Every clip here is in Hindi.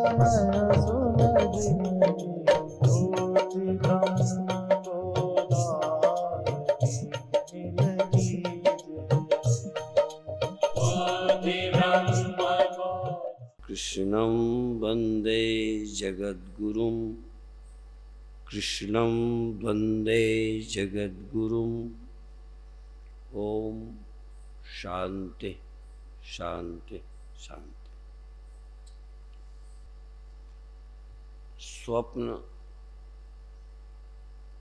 नयन सुलगिनी ज्योति ब्रह्म गोदावरी नीलगी कृष्णं वन्दे जगद्गुरुं कृष्णं वन्दे जगद्गुरुं। ओम शांति शांति शांति। स्वप्न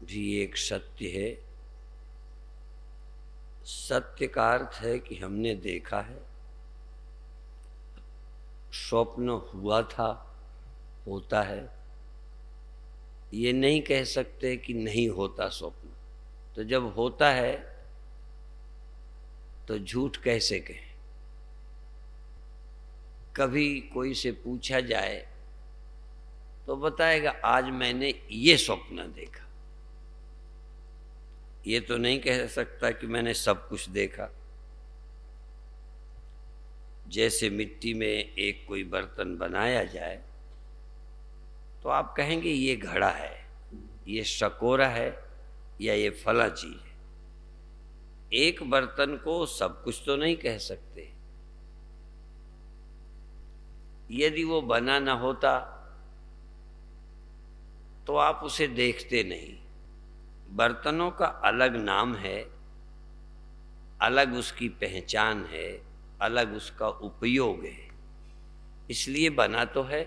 भी एक सत्य है। सत्य का अर्थ है कि हमने देखा है। स्वप्न हुआ था, होता है। ये नहीं कह सकते कि नहीं होता स्वप्न। तो जब होता है तो झूठ कैसे कहें? कभी कोई से पूछा जाए तो बताएगा आज मैंने ये स्वप्न देखा। ये तो नहीं कह सकता कि मैंने सब कुछ देखा। जैसे मिट्टी में एक कोई बर्तन बनाया जाए तो आप कहेंगे ये घड़ा है, ये शकोरा है या ये फला चीज है। एक बर्तन को सब कुछ तो नहीं कह सकते। यदि वो बना ना होता तो आप उसे देखते नहीं। बर्तनों का अलग नाम है, अलग उसकी पहचान है, अलग उसका उपयोग है, इसलिए बना तो है।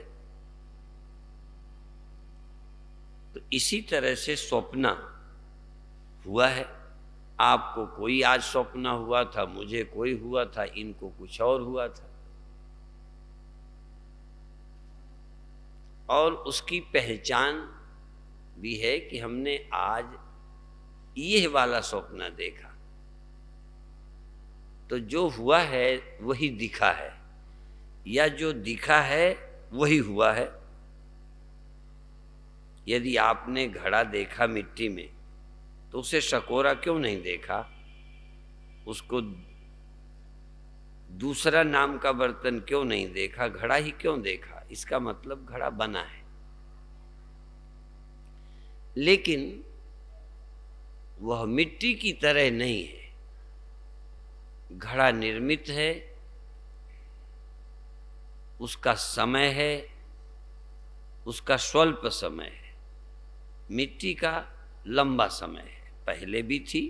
तो इसी तरह से स्वप्न हुआ है। आपको कोई आज स्वप्न हुआ था, मुझे कोई हुआ था, इनको कुछ और हुआ था। और उसकी पहचान भी है कि हमने आज ये वाला स्वप्न देखा। तो जो हुआ है वही दिखा है, या जो दिखा है वही हुआ है। यदि आपने घड़ा देखा मिट्टी में तो उसे शकोरा क्यों नहीं देखा? उसको दूसरा नाम का बर्तन क्यों नहीं देखा? घड़ा ही क्यों देखा? इसका मतलब घड़ा बना है। लेकिन वह मिट्टी की तरह नहीं है। घड़ा निर्मित है, उसका समय है, उसका स्वल्प समय है। मिट्टी का लंबा समय है, पहले भी थी,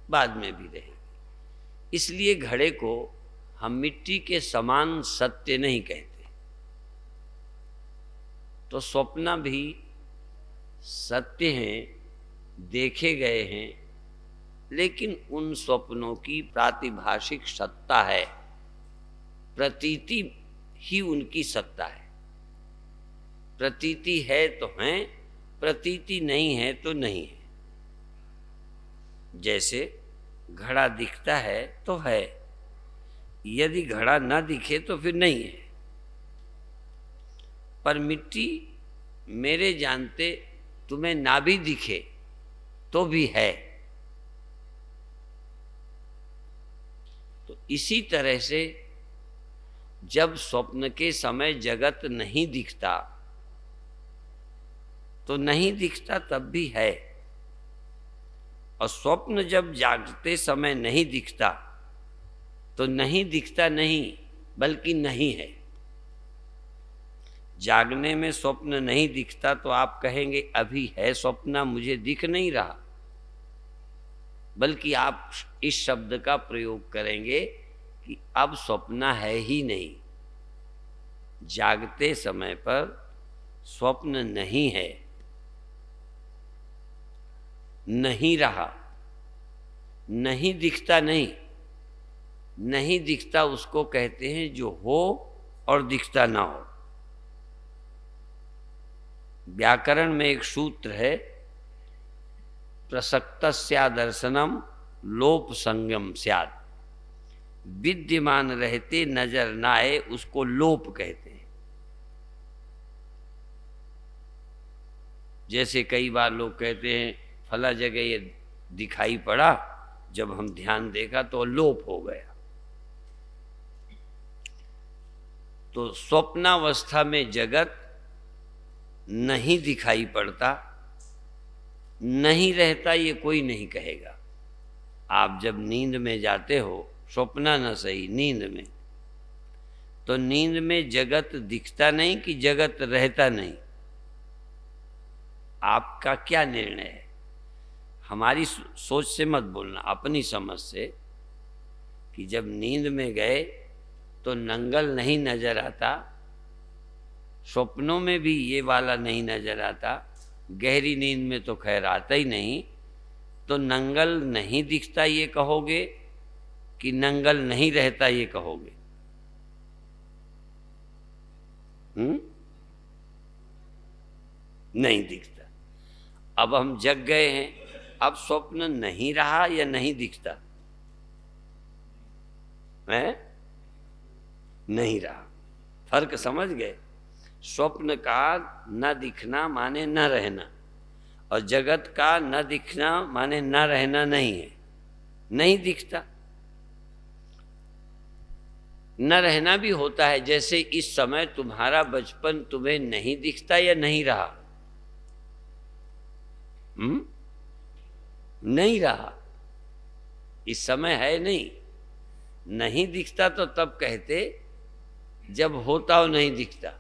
बाद में भी रहेगी। इसलिए घड़े को हम मिट्टी के समान सत्य नहीं कहते। तो स्वप्न भी सत्य हैं, देखे गए हैं, लेकिन उन स्वप्नों की प्रातिभाषिक सत्ता है, प्रतीति ही उनकी सत्ता है। प्रतीति है तो हैं, प्रतीति नहीं है तो नहीं है। जैसे घड़ा दिखता है तो है, यदि घड़ा ना दिखे तो फिर नहीं है। पर मिट्टी मेरे जानते तुम्हें ना भी दिखे तो भी है। तो इसी तरह से जब स्वप्न के समय जगत नहीं दिखता तो नहीं दिखता तब भी है, और स्वप्न जब जागते समय नहीं दिखता तो नहीं दिखता नहीं बल्कि नहीं है। जागने में स्वप्न नहीं दिखता तो आप कहेंगे अभी है स्वप्न, मुझे दिख नहीं रहा, बल्कि आप इस शब्द का प्रयोग करेंगे कि अब स्वप्न है ही नहीं। जागते समय पर स्वप्न नहीं है, नहीं रहा, नहीं दिखता। नहीं दिखता उसको कहते हैं जो हो और दिखता ना हो। व्याकरण में एक सूत्र है, प्रसक्तस्या दर्शनम लोप संगम स्यात्। विद्यमान रहते नजर ना आए उसको लोप कहते हैं। जैसे कई बार लोग कहते हैं फला जगह ये दिखाई पड़ा, जब हम ध्यान देखा तो लोप हो गया। तो स्वप्नावस्था में जगत नहीं दिखाई पड़ता, नहीं रहता, ये कोई नहीं कहेगा। आप जब नींद में जाते हो, स्वप्न न सही, नींद में, तो नींद में जगत दिखता नहीं कि जगत रहता नहीं? आपका क्या निर्णय है? हमारी सोच से मत बोलना, अपनी समझ से, कि जब नींद में गए तो नंगल नहीं नजर आता, स्वप्नों में भी ये वाला नहीं नजर आता, गहरी नींद में तो खैर आता ही नहीं, तो नंगल नहीं दिखता ये कहोगे कि नंगल नहीं रहता ये कहोगे? नहीं दिखता। अब हम जग गए हैं, अब स्वप्न नहीं रहा या नहीं दिखता है? नहीं रहा। फर्क समझ गए? स्वप्न का न दिखना माने न रहना, और जगत का न दिखना माने न रहना नहीं है। नहीं दिखता, न रहना भी होता है। जैसे इस समय तुम्हारा बचपन तुम्हें नहीं दिखता या नहीं रहा? नहीं रहा, इस समय है नहीं। नहीं दिखता तो तब कहते जब होता हो नहीं दिखता।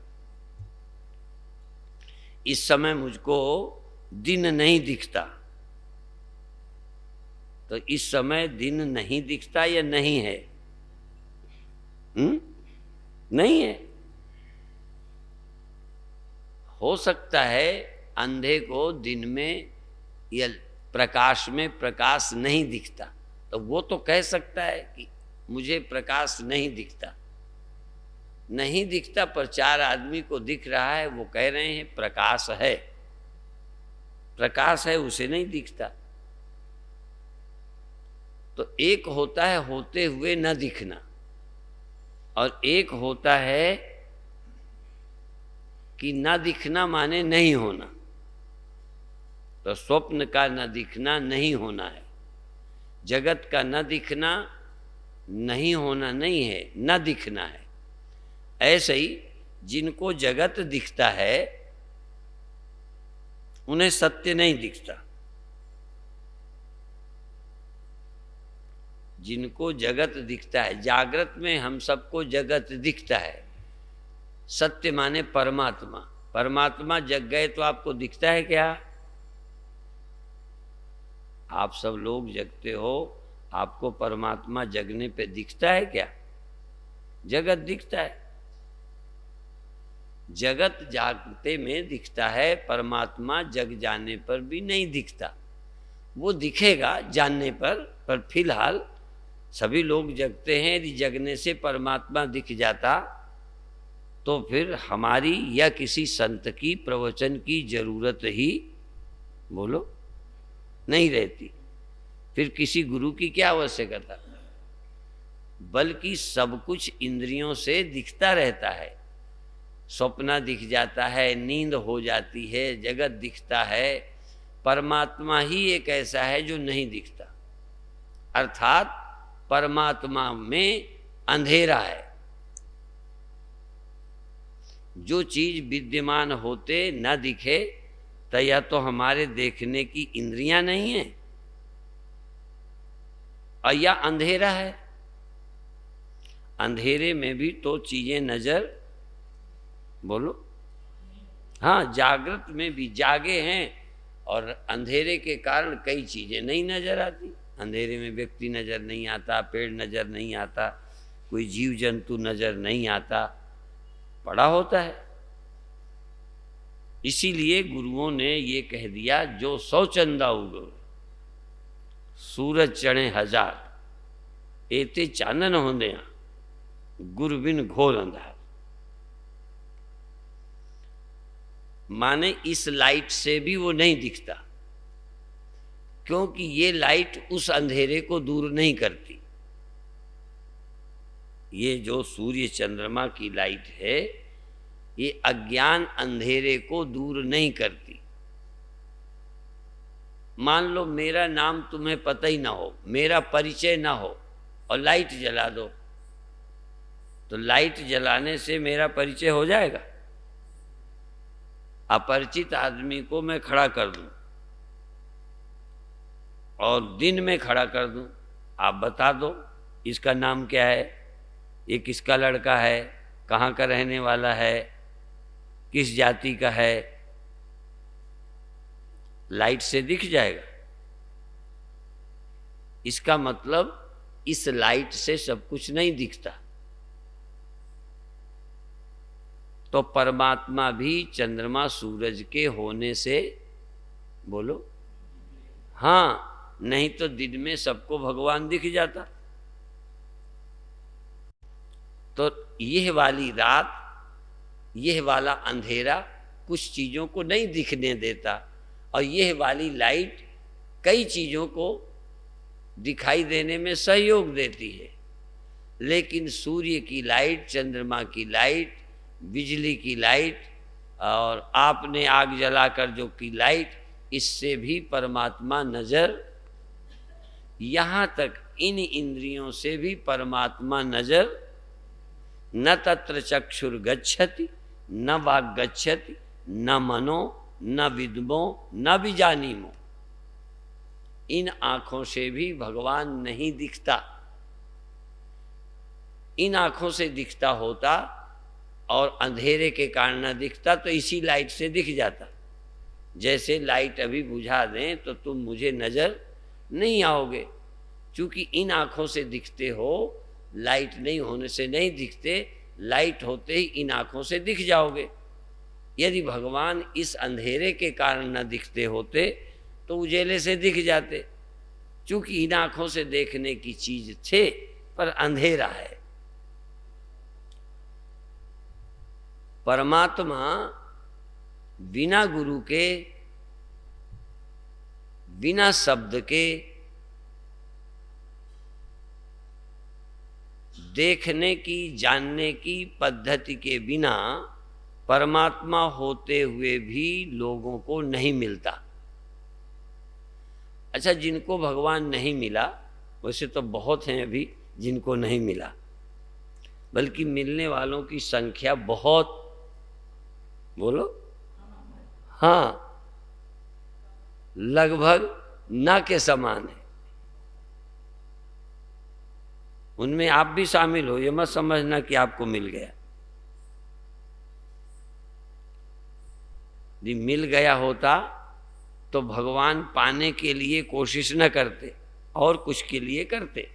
इस समय मुझको दिन नहीं दिखता, तो इस समय दिन नहीं दिखता या नहीं है? नहीं है। हो सकता है अंधे को दिन में या प्रकाश में प्रकाश नहीं दिखता, तो वो तो कह सकता है कि मुझे प्रकाश नहीं दिखता। नहीं दिखता पर चार आदमी को दिख रहा है, वो कह रहे हैं प्रकाश है। प्रकाश है, उसे नहीं दिखता। तो एक होता है होते हुए न दिखना, और एक होता है कि न दिखना माने नहीं होना। तो स्वप्न का न दिखना नहीं होना है, जगत का न दिखना नहीं होना नहीं है, न दिखना है। ऐसे ही जिनको जगत दिखता है उन्हें सत्य नहीं दिखता। जिनको जगत दिखता है, जागृत में हम सबको जगत दिखता है। सत्य माने परमात्मा। परमात्मा जग गए तो आपको दिखता है क्या? आप सब लोग जगते हो, आपको परमात्मा जगने पे दिखता है क्या? जगत दिखता है। जगत जागते में दिखता है, परमात्मा जग जाने पर भी नहीं दिखता। वो दिखेगा जानने पर फिलहाल सभी लोग जगते हैं। यदि जगने से परमात्मा दिख जाता तो फिर हमारी या किसी संत की प्रवचन की जरूरत ही बोलो नहीं रहती। फिर किसी गुरु की क्या आवश्यकता? बल्कि सब कुछ इंद्रियों से दिखता रहता है। स्वप्न दिख जाता है, नींद हो जाती है, जगत दिखता है। परमात्मा ही एक ऐसा है जो नहीं दिखता, अर्थात परमात्मा में अंधेरा है। जो चीज विद्यमान होते न दिखे तो या तो हमारे देखने की इंद्रियां नहीं है, और या अंधेरा है। अंधेरे में भी तो चीजें नजर बोलो, हाँ, जागृत में भी जागे हैं और अंधेरे के कारण कई चीजें नहीं नजर आती। अंधेरे में व्यक्ति नजर नहीं आता, पेड़ नजर नहीं आता, कोई जीव जंतु नजर नहीं आता, पड़ा होता है। इसीलिए गुरुओं ने ये कह दिया, जो 100 चंदा उगो सूरज चढ़े 1000, एते चानन होंदे गुरु बिन घोर अंधार। माने इस लाइट से भी वो नहीं दिखता, क्योंकि ये लाइट उस अंधेरे को दूर नहीं करती। ये जो सूर्य चंद्रमा की लाइट है, ये अज्ञान अंधेरे को दूर नहीं करती। मान लो मेरा नाम तुम्हें पता ही ना हो, मेरा परिचय ना हो, और लाइट जला दो, तो लाइट जलाने से मेरा परिचय हो जाएगा? अपरिचित आदमी को मैं खड़ा कर दूं और दिन में खड़ा कर दूं, आप बता दो इसका नाम क्या है, ये किसका लड़का है, कहाँ का रहने वाला है, किस जाति का है, लाइट से दिख जाएगा। इसका मतलब इस लाइट से सब कुछ नहीं दिखता। तो परमात्मा भी चंद्रमा सूरज के होने से, बोलो हाँ, नहीं तो दिन में सबको भगवान दिख जाता। तो यह वाली रात, यह वाला अंधेरा कुछ चीजों को नहीं दिखने देता, और यह वाली लाइट कई चीजों को दिखाई देने में सहयोग देती है। लेकिन सूर्य की लाइट, चंद्रमा की लाइट, बिजली की लाइट और आपने आग जलाकर जो की लाइट, इससे भी परमात्मा नजर, यहाँ तक इन इंद्रियों से भी परमात्मा नजर, न तत्र चक्षुर गच्छति न वाग गच्छति न मनो न विद्मो न विजानीमो। इन आंखों से भी भगवान नहीं दिखता। इन आंखों से दिखता होता और अंधेरे के कारण न दिखता तो इसी लाइट से दिख जाता। जैसे लाइट अभी बुझा दें तो तुम मुझे नजर नहीं आओगे, क्योंकि इन आंखों से दिखते हो, लाइट नहीं होने से नहीं दिखते, लाइट होते ही इन आंखों से दिख जाओगे। यदि भगवान इस अंधेरे के कारण न दिखते होते तो उजेले से दिख जाते, क्योंकि इन आंखों से देखने की चीज थे पर अंधेरा है। परमात्मा बिना गुरु के, बिना शब्द के, देखने की, जानने की पद्धति के बिना परमात्मा होते हुए भी लोगों को नहीं मिलता। अच्छा, जिनको भगवान नहीं मिला, वैसे तो बहुत हैं अभी जिनको नहीं मिला, बल्कि मिलने वालों की संख्या बहुत, बोलो हाँ, लगभग ना के समान है। उनमें आप भी शामिल हो, ये मत समझना कि आपको मिल गया। यदि मिल गया होता तो भगवान पाने के लिए कोशिश न करते, और कुछ के लिए करते,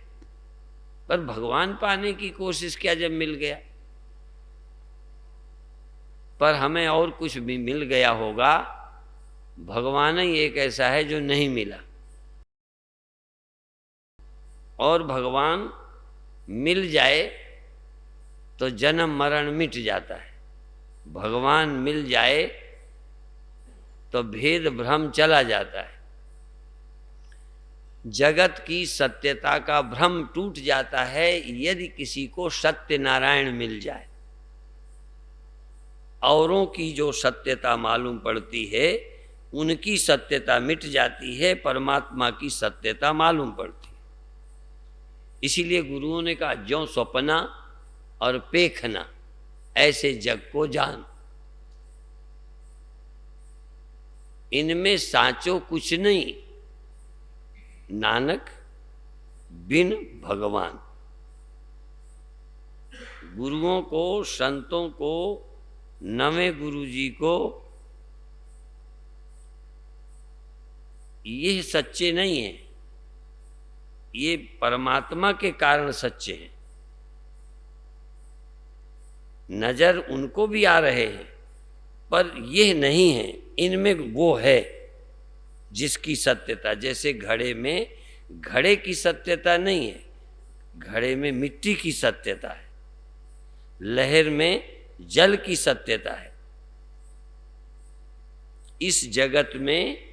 पर भगवान पाने की कोशिश क्या जब मिल गया। पर हमें और कुछ भी मिल गया होगा, भगवान ही एक ऐसा है जो नहीं मिला। और भगवान मिल जाए तो जन्म मरण मिट जाता है। भगवान मिल जाए तो भेद भ्रम चला जाता है। जगत की सत्यता का भ्रम टूट जाता है यदि किसी को सत्य नारायण मिल जाए। औरों की जो सत्यता मालूम पड़ती है उनकी सत्यता मिट जाती है, परमात्मा की सत्यता मालूम पड़ती है। इसीलिए गुरुओं ने कहा, ज्यों स्वप्ना और पेखना ऐसे जग को जान। इनमें साचो कुछ नहीं, नानक बिन भगवान। गुरुओं को, संतों को, नवे गुरु जी को ये सच्चे नहीं हैं, ये परमात्मा के कारण सच्चे हैं। नजर उनको भी आ रहे हैं पर यह नहीं है, इनमें वो है जिसकी सत्यता। जैसे घड़े में घड़े की सत्यता नहीं है, घड़े में मिट्टी की सत्यता है, लहर में जल की सत्यता है। इस जगत में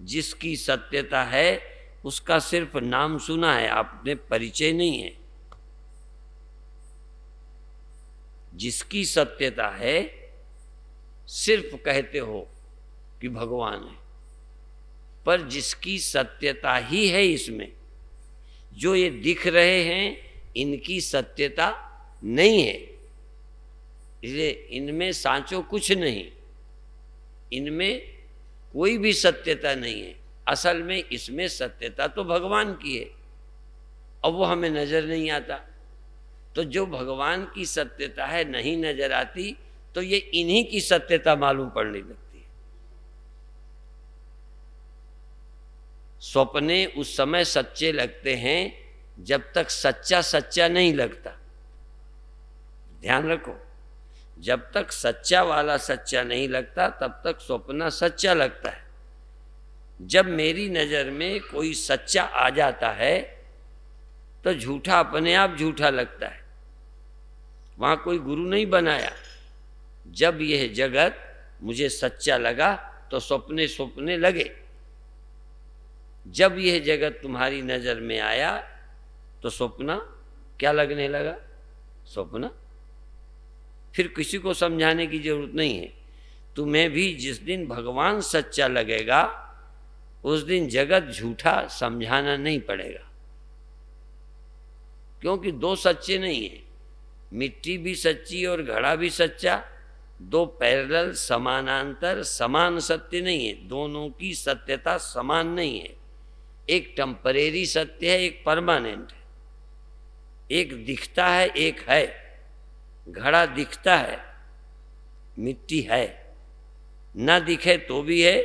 जिसकी सत्यता है उसका सिर्फ नाम सुना है, आपने परिचय नहीं है। जिसकी सत्यता है सिर्फ कहते हो कि भगवान है, पर जिसकी सत्यता ही है इसमें, जो ये दिख रहे हैं इनकी सत्यता नहीं है, इसलिए इनमें सांचो कुछ नहीं। इनमें कोई भी सत्यता नहीं है। असल में इसमें सत्यता तो भगवान की है, और वो हमें नजर नहीं आता। तो जो भगवान की सत्यता है नहीं नजर आती, तो ये इन्हीं की सत्यता मालूम पड़ने लगती है। सपने उस समय सच्चे लगते हैं जब तक सच्चा सच्चा नहीं लगता। ध्यान रखो, जब तक सच्चा वाला सच्चा नहीं लगता तब तक स्वप्न सच्चा लगता है। जब मेरी नजर में कोई सच्चा आ जाता है तो झूठा अपने आप झूठा लगता है। वहां कोई गुरु नहीं बनाया। जब यह जगत मुझे सच्चा लगा तो सपने सपने लगे। जब यह जगत तुम्हारी नजर में आया तो सपना क्या लगने लगा? सपना। फिर किसी को समझाने की जरूरत नहीं है। तुम्हें भी जिस दिन भगवान सच्चा लगेगा उस दिन जगत झूठा समझाना नहीं पड़ेगा, क्योंकि दो सच्चे नहीं है। मिट्टी भी सच्ची और घड़ा भी सच्चा, दो पैरेलल समानांतर समान सत्य नहीं है। दोनों की सत्यता समान नहीं है। एक टेम्परेरी सत्य है, एक परमानेंट है। एक दिखता है, एक है। घड़ा दिखता है, मिट्टी है। ना दिखे तो भी है।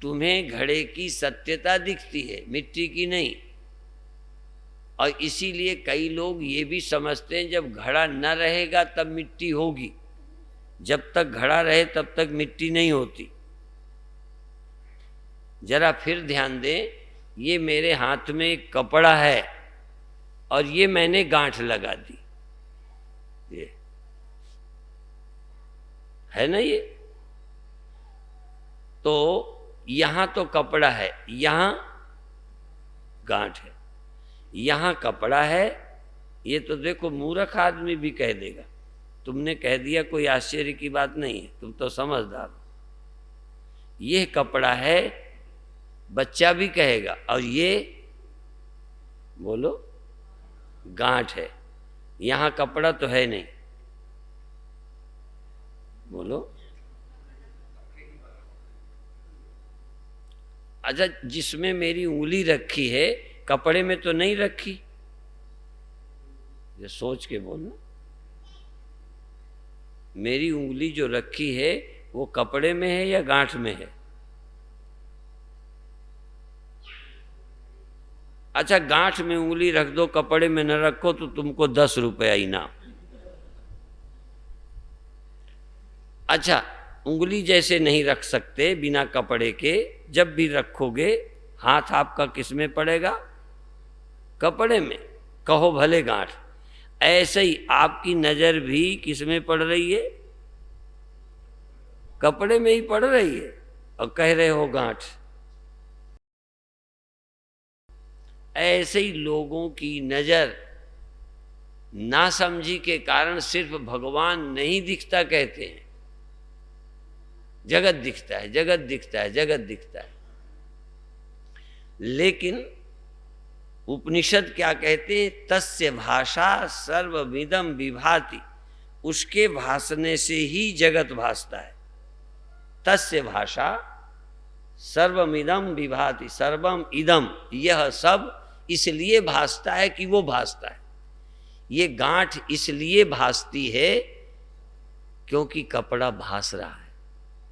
तुम्हें घड़े की सत्यता दिखती है, मिट्टी की नहीं। और इसीलिए कई लोग ये भी समझते हैं जब घड़ा न रहेगा तब मिट्टी होगी। जब तक घड़ा रहे तब तक मिट्टी नहीं होती। जरा फिर ध्यान दें, ये मेरे हाथ में एक कपड़ा है और ये मैंने गांठ लगा दी। ये है ना, ये तो यहां तो कपड़ा है, यहां गांठ है। यहां कपड़ा है, ये तो देखो मूर्ख आदमी भी कह देगा। तुमने कह दिया, कोई आश्चर्य की बात नहीं है, तुम तो समझदार हो। यह कपड़ा है, बच्चा भी कहेगा। और ये बोलो गांठ है। यहां कपड़ा तो है नहीं, बोलो। अच्छा, जिसमें मेरी उंगली रखी है कपड़े में तो नहीं रखी? ये सोच के बोलना। मेरी उंगली जो रखी है वो कपड़े में है या गांठ में है? अच्छा, गांठ में उंगली रख दो, कपड़े में न रखो, तो तुमको 10 रुपया इनाम। अच्छा, उंगली जैसे नहीं रख सकते बिना कपड़े के, जब भी रखोगे हाथ आपका किस में पड़ेगा? कपड़े में। कहो भले गांठ। ऐसे ही आपकी नजर भी किस में पड़ रही है? कपड़े में ही पड़ रही है, और कह रहे हो गांठ। ऐसे ही लोगों की नजर नासमझी के कारण सिर्फ भगवान नहीं दिखता कहते हैं। जगत दिखता है, जगत दिखता है, जगत दिखता है। लेकिन उपनिषद क्या कहते हैं? तस्य भाषा सर्वमिदं विभाति। उसके भासने से ही जगत भासता है। तस्य भाषा सर्वमिदं विभाति। सर्वम इदम, यह सब इसलिए भासता है कि वो भासता है। ये गांठ इसलिए भासती है क्योंकि कपड़ा भास रहा है।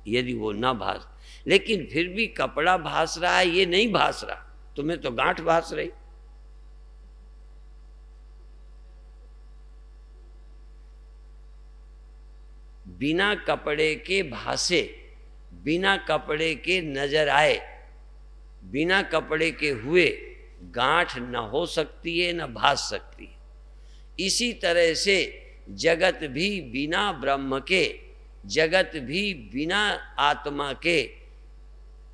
यदि वो ना भास, लेकिन फिर भी कपड़ा भास रहा है, ये नहीं भास रहा, तुम्हें तो गांठ भास रही। बिना कपड़े के भासे, बिना कपड़े के नजर आए, बिना कपड़े के हुए गांठ न हो सकती है, न भास सकती है। इसी तरह से जगत भी बिना ब्रह्म के, जगत भी बिना आत्मा के,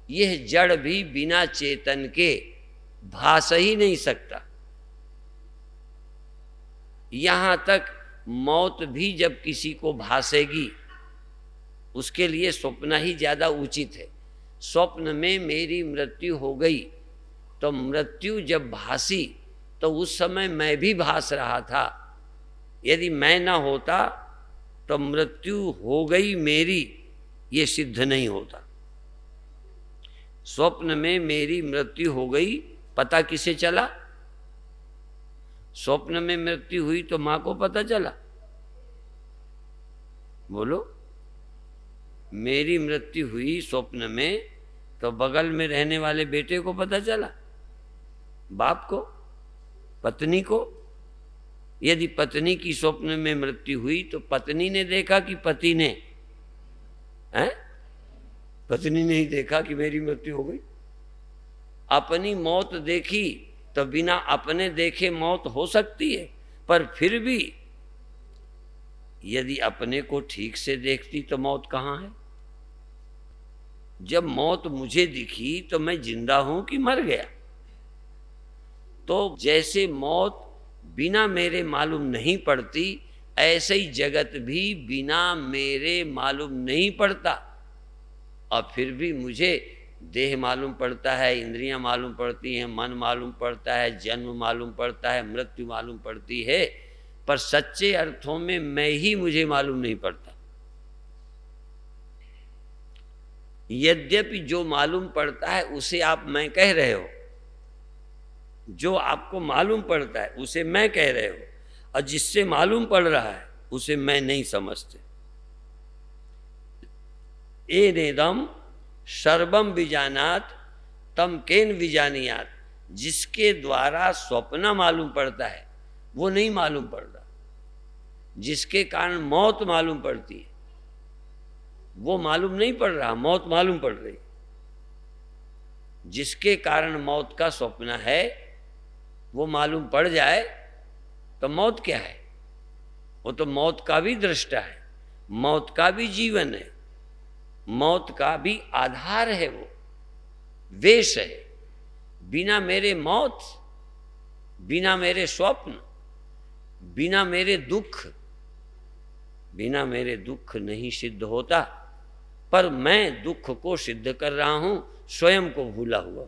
यह जड़ भी बिना चेतन के भास ही नहीं सकता। यहां तक मौत भी जब किसी को भासेगी, उसके लिए स्वप्न ही ज्यादा उचित है। स्वप्न में मेरी मृत्यु हो गई, तो मृत्यु जब भासी तो उस समय मैं भी भास रहा था। यदि मैं ना होता तो मृत्यु हो गई मेरी, ये सिद्ध नहीं होता। स्वप्न में मेरी मृत्यु हो गई, पता किसे चला? स्वप्न में मृत्यु हुई तो मां को पता चला? बोलो, मेरी मृत्यु हुई स्वप्न में तो बगल में रहने वाले बेटे को पता चला, बाप को, पत्नी को। यदि पत्नी की स्वप्न में मृत्यु हुई तो पत्नी ने देखा कि पति ने? हैं? पत्नी ने ही देखा कि मेरी मृत्यु हो गई। अपनी मौत देखी तो बिना अपने देखे मौत हो सकती है, पर फिर भी यदि अपने को ठीक से देखती तो मौत कहाँ है? जब मौत मुझे दिखी तो मैं जिंदा हूं कि मर गया? तो जैसे मौत बिना मेरे मालूम नहीं पड़ती, ऐसे ही जगत भी बिना मेरे मालूम नहीं पड़ता। और फिर भी मुझे देह मालूम पड़ता है, इंद्रियां मालूम पड़ती हैं, मन मालूम पड़ता है, जन्म मालूम पड़ता है, मृत्यु मालूम पड़ती है, पर सच्चे अर्थों में मैं ही मुझे मालूम नहीं पड़ता। यद्यपि जो मालूम पड़ता है उसे आप मैं कह रहे हो, जो आपको मालूम पड़ता है उसे मैं कह रहे हो, और जिससे मालूम पड़ रहा है उसे मैं नहीं समझते। एनेदम सर्वम विजानात तम केन विजानियात। जिसके द्वारा स्वप्न मालूम पड़ता है वो नहीं मालूम पड़ रहा, जिसके कारण मौत मालूम पड़ती है वो मालूम नहीं पड़ रहा, मौत मालूम पड़ रही। जिसके कारण मौत का स्वप्न है वो मालूम पड़ जाए तो मौत क्या है? वो तो मौत का भी दृष्टा है, मौत का भी जीवन है, मौत का भी आधार है, वो वेश है। बिना मेरे मौत, बिना मेरे स्वप्न, बिना मेरे दुख, बिना मेरे दुख नहीं सिद्ध होता। पर मैं दुख को सिद्ध कर रहा हूं, स्वयं को भूला हुआ।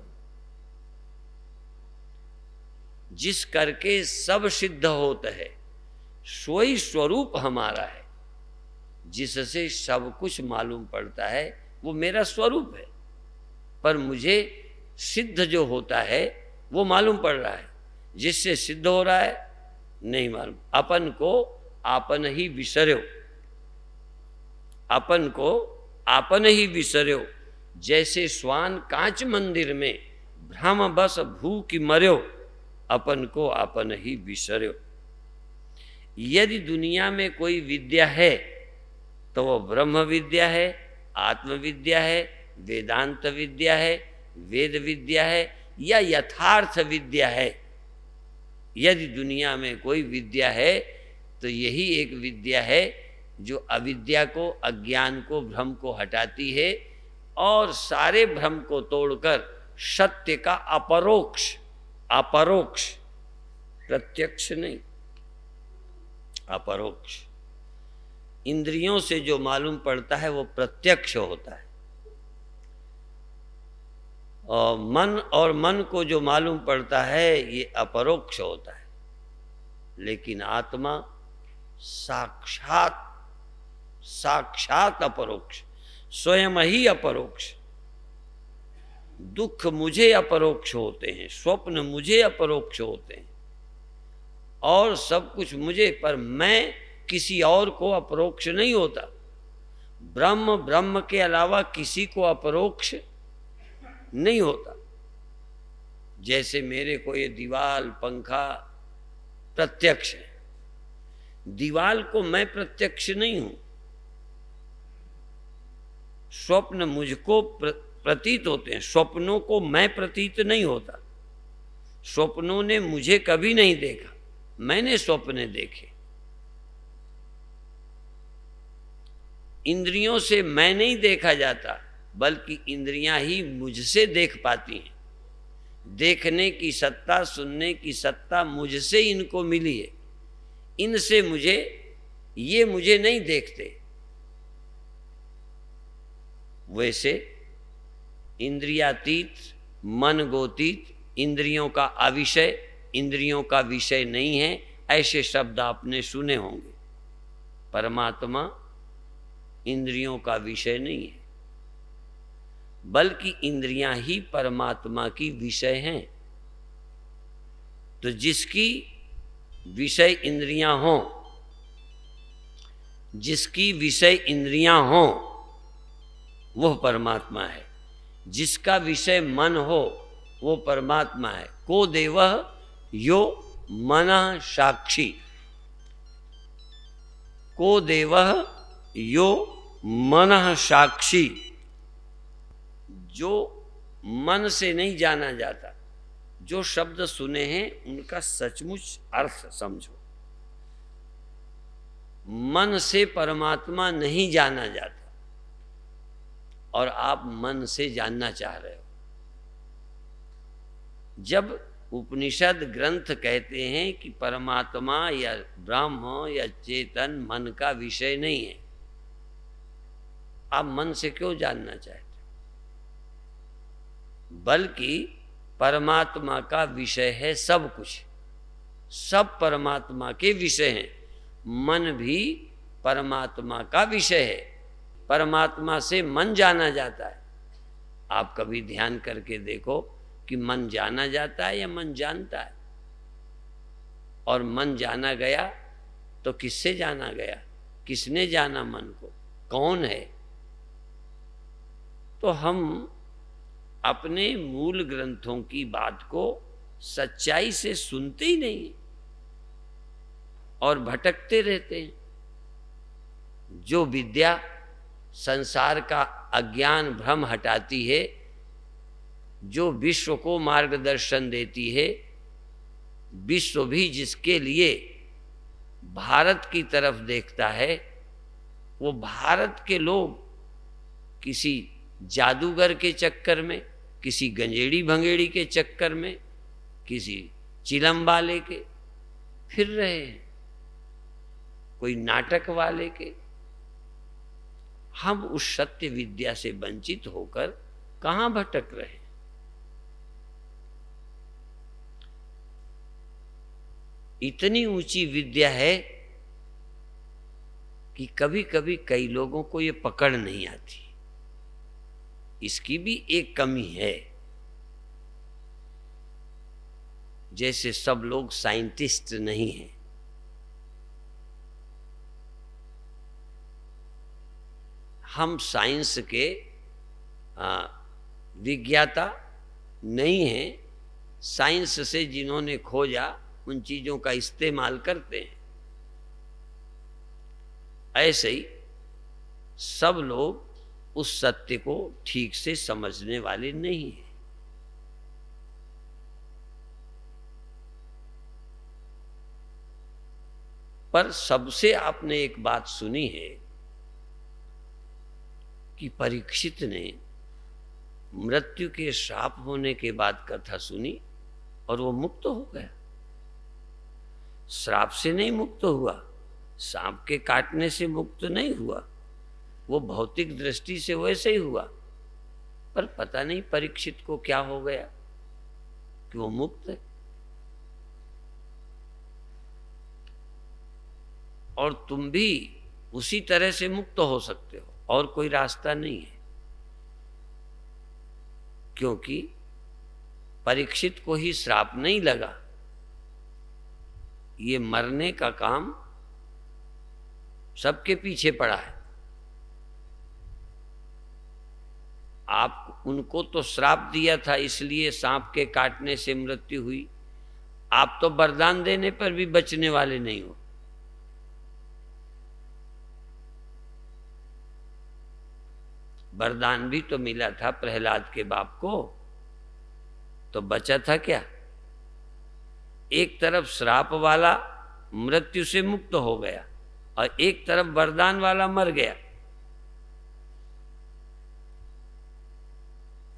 जिस करके सब सिद्ध होता है सोई स्वरूप हमारा है, जिससे सब कुछ मालूम पड़ता है वो मेरा स्वरूप है। पर मुझे सिद्ध जो होता है वो मालूम पड़ रहा है, जिससे सिद्ध हो रहा है नहीं मालूम। अपन को आपन ही विसर्यो, अपन को आपन ही विसर्यो। जैसे स्वान कांच मंदिर में भ्रम बस भूख मर्यो, अपन को आपन ही विसर्यो। यदि दुनिया में कोई विद्या है तो वो ब्रह्म विद्या है, आत्मविद्या है, वेदांत विद्या है, वेद विद्या है, या यथार्थ विद्या है। यदि दुनिया में कोई विद्या है तो यही एक विद्या है जो अविद्या को, अज्ञान को, भ्रम को हटाती है और सारे भ्रम को तोड़कर सत्य का अपरोक्ष, अपरोक्ष, प्रत्यक्ष नहीं, अपरोक्ष, इंद्रियों से जो मालूम पड़ता है वो प्रत्यक्ष होता है। और मन को जो मालूम पड़ता है ये अपरोक्ष होता है। लेकिन आत्मा साक्षात, साक्षात अपरोक्ष, स्वयं ही अपरोक्ष। दुख मुझे अपरोक्ष होते हैं, स्वप्न मुझे अपरोक्ष होते हैं, और सब कुछ मुझे, पर मैं किसी और को अपरोक्ष नहीं होता। ब्रह्म, ब्रह्म के अलावा किसी को अपरोक्ष नहीं होता। जैसे मेरे को ये दीवाल, पंखा प्रत्यक्ष है, दीवाल को मैं प्रत्यक्ष नहीं हूं। स्वप्न मुझको प्रतीत होते हैं, स्वप्नों को मैं प्रतीत नहीं होता। स्वप्नों ने मुझे कभी नहीं देखा, मैंने स्वप्न देखे। इंद्रियों से मैं नहीं देखा जाता, बल्कि इंद्रियां ही मुझसे देख पाती हैं। देखने की सत्ता, सुनने की सत्ता मुझसे इनको मिली है। इनसे मुझे, ये मुझे नहीं देखते। वैसे इंद्रियातीत, मन गोतीत, इंद्रियों का अविषय, इंद्रियों का विषय नहीं है, ऐसे शब्द आपने सुने होंगे। परमात्मा इंद्रियों का विषय नहीं है, बल्कि इंद्रियां ही परमात्मा की विषय हैं। तो जिसकी विषय इंद्रियां हों, जिसकी विषय इंद्रियां हों, वह परमात्मा है। जिसका विषय मन हो, वो परमात्मा है। को देवः यो मनः साक्षी, को देवः यो मनः साक्षी। जो मन से नहीं जाना जाता, जो शब्द सुने हैं उनका सचमुच अर्थ समझो। मन से परमात्मा नहीं जाना जाता, और आप मन से जानना चाह रहे हो। जब उपनिषद ग्रंथ कहते हैं कि परमात्मा या ब्रह्म या चेतन मन का विषय नहीं है, आप मन से क्यों जानना चाहते? बल्कि परमात्मा का विषय है सब कुछ, सब परमात्मा के विषय हैं। मन भी परमात्मा का विषय है, परमात्मा से मन जाना जाता है। आप कभी ध्यान करके देखो कि मन जाना जाता है या मन जानता है? और मन जाना गया तो किससे जाना गया? किसने जाना मन को? कौन है? तो हम अपने मूल ग्रंथों की बात को सच्चाई से सुनते ही नहीं और भटकते रहते हैं। जो विद्या संसार का अज्ञान भ्रम हटाती है, जो विश्व को मार्गदर्शन देती है, विश्व भी जिसके लिए भारत की तरफ देखता है, वो भारत के लोग किसी जादूगर के चक्कर में, किसी गंजेड़ी भंगेड़ी के चक्कर में, किसी चिलम वाले के फिर रहे हैं, कोई नाटक वाले के। हम उस सत्य विद्या से वंचित होकर कहां भटक रहे हैं? इतनी ऊंची विद्या है कि कभी कभी कई लोगों को ये पकड़ नहीं आती। इसकी भी एक कमी है। जैसे सब लोग साइंटिस्ट नहीं हैं, हम साइंस के विज्ञाता नहीं हैं। साइंस से जिन्होंने खोजा उन चीजों का इस्तेमाल करते हैं। ऐसे ही सब लोग उस सत्य को ठीक से समझने वाले नहीं हैं। पर सबसे आपने एक बात सुनी है कि परीक्षित ने मृत्यु के श्राप होने के बाद कथा सुनी और वो मुक्त हो गया। श्राप से नहीं मुक्त हुआ, सांप के काटने से मुक्त नहीं हुआ, वो भौतिक दृष्टि से वैसे ही हुआ, पर पता नहीं परीक्षित को क्या हो गया कि वो मुक्त है। और तुम भी उसी तरह से मुक्त हो सकते हो, और कोई रास्ता नहीं है। क्योंकि परीक्षित को ही श्राप नहीं लगा। ये मरने का काम सबके पीछे पड़ा है। आप उनको तो श्राप दिया था, इसलिए सांप के काटने से मृत्यु हुई। आप तो वरदान देने पर भी बचने वाले नहीं हो। वरदान भी तो मिला था प्रहलाद के बाप को, तो बचा था क्या? एक तरफ श्राप वाला मृत्यु से मुक्त हो गया और एक तरफ वरदान वाला मर गया।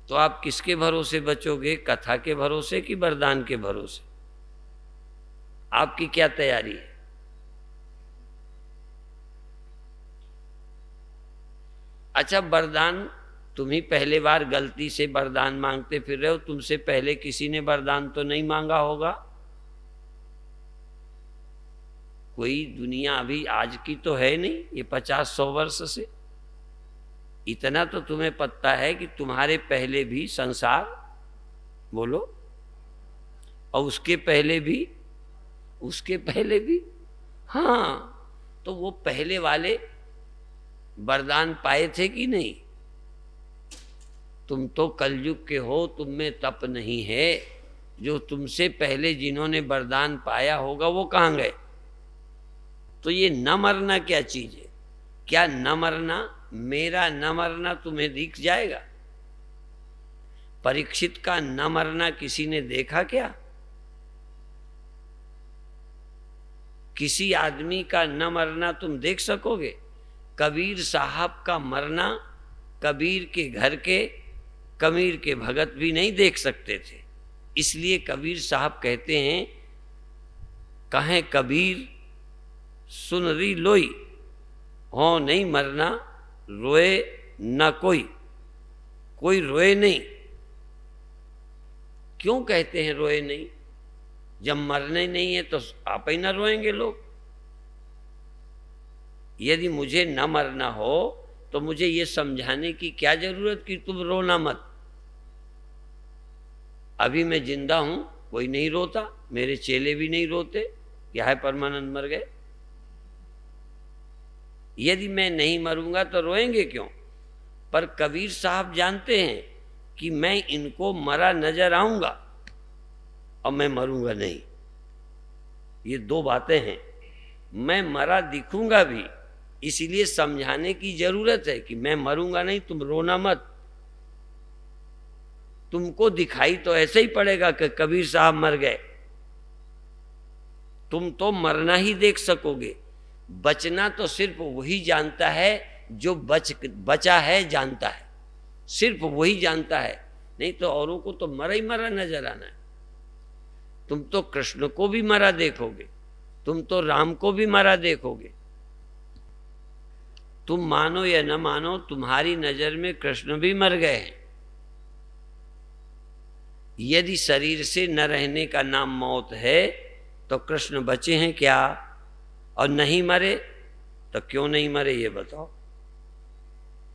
तो आप किसके भरोसे बचोगे? कथा के भरोसे कि वरदान के भरोसे? आपकी क्या तैयारी है? अच्छा, वरदान तुम ही पहले बार गलती से वरदान मांगते फिर रहे हो। तुमसे पहले किसी ने वरदान तो नहीं मांगा होगा। कोई दुनिया अभी आज की तो है नहीं, ये 50-100 वर्ष से। इतना तो तुम्हें पता है कि तुम्हारे पहले भी संसार, बोलो, और उसके पहले भी। हाँ, तो वो पहले वाले वरदान पाए थे कि नहीं? तुम तो कलयुग के हो, तुम में तप नहीं है। जो तुमसे पहले जिन्होंने वरदान पाया होगा वो कहाँ गए? तो ये न मरना क्या चीज है? क्या न मरना, मेरा न मरना तुम्हें दिख जाएगा? परीक्षित का न मरना किसी ने देखा क्या? किसी आदमी का न मरना तुम देख सकोगे? कबीर साहब का मरना कबीर के घर के कबीर के भगत भी नहीं देख सकते थे। इसलिए कबीर साहब कहते हैं, कहें कबीर सुन री लोई, हो नहीं मरना रोए न कोई रोए नहीं। क्यों कहते हैं रोए नहीं? जब मरने नहीं है तो आप ही ना रोएंगे लोग। यदि मुझे न मरना हो तो मुझे ये समझाने की क्या जरूरत कि तुम रोना मत। अभी मैं जिंदा हूं, कोई नहीं रोता, मेरे चेले भी नहीं रोते, क्या है परमानंद मर गए। यदि मैं नहीं मरूंगा तो रोएंगे क्यों? पर कबीर साहब जानते हैं कि मैं इनको मरा नजर आऊंगा और मैं मरूंगा नहीं। ये दो बातें हैं। मैं मरा दिखूंगा भी, इसीलिए समझाने की जरूरत है कि मैं मरूंगा नहीं, तुम रोना मत। तुमको दिखाई तो ऐसे ही पड़ेगा कि कबीर साहब मर गए, तुम तो मरना ही देख सकोगे। बचना तो सिर्फ वही जानता है जो बचा है, जानता है, सिर्फ वही जानता है, नहीं तो औरों को तो मरा ही मरा नजर आना है। तुम तो कृष्ण को भी मरा देखोगे, तुम तो राम को भी मरा देखोगे। तुम मानो या न मानो, तुम्हारी नजर में कृष्ण भी मर गए हैं। यदि शरीर से न रहने का नाम मौत है तो कृष्ण बचे हैं क्या? और नहीं मरे तो क्यों नहीं मरे ये बताओ।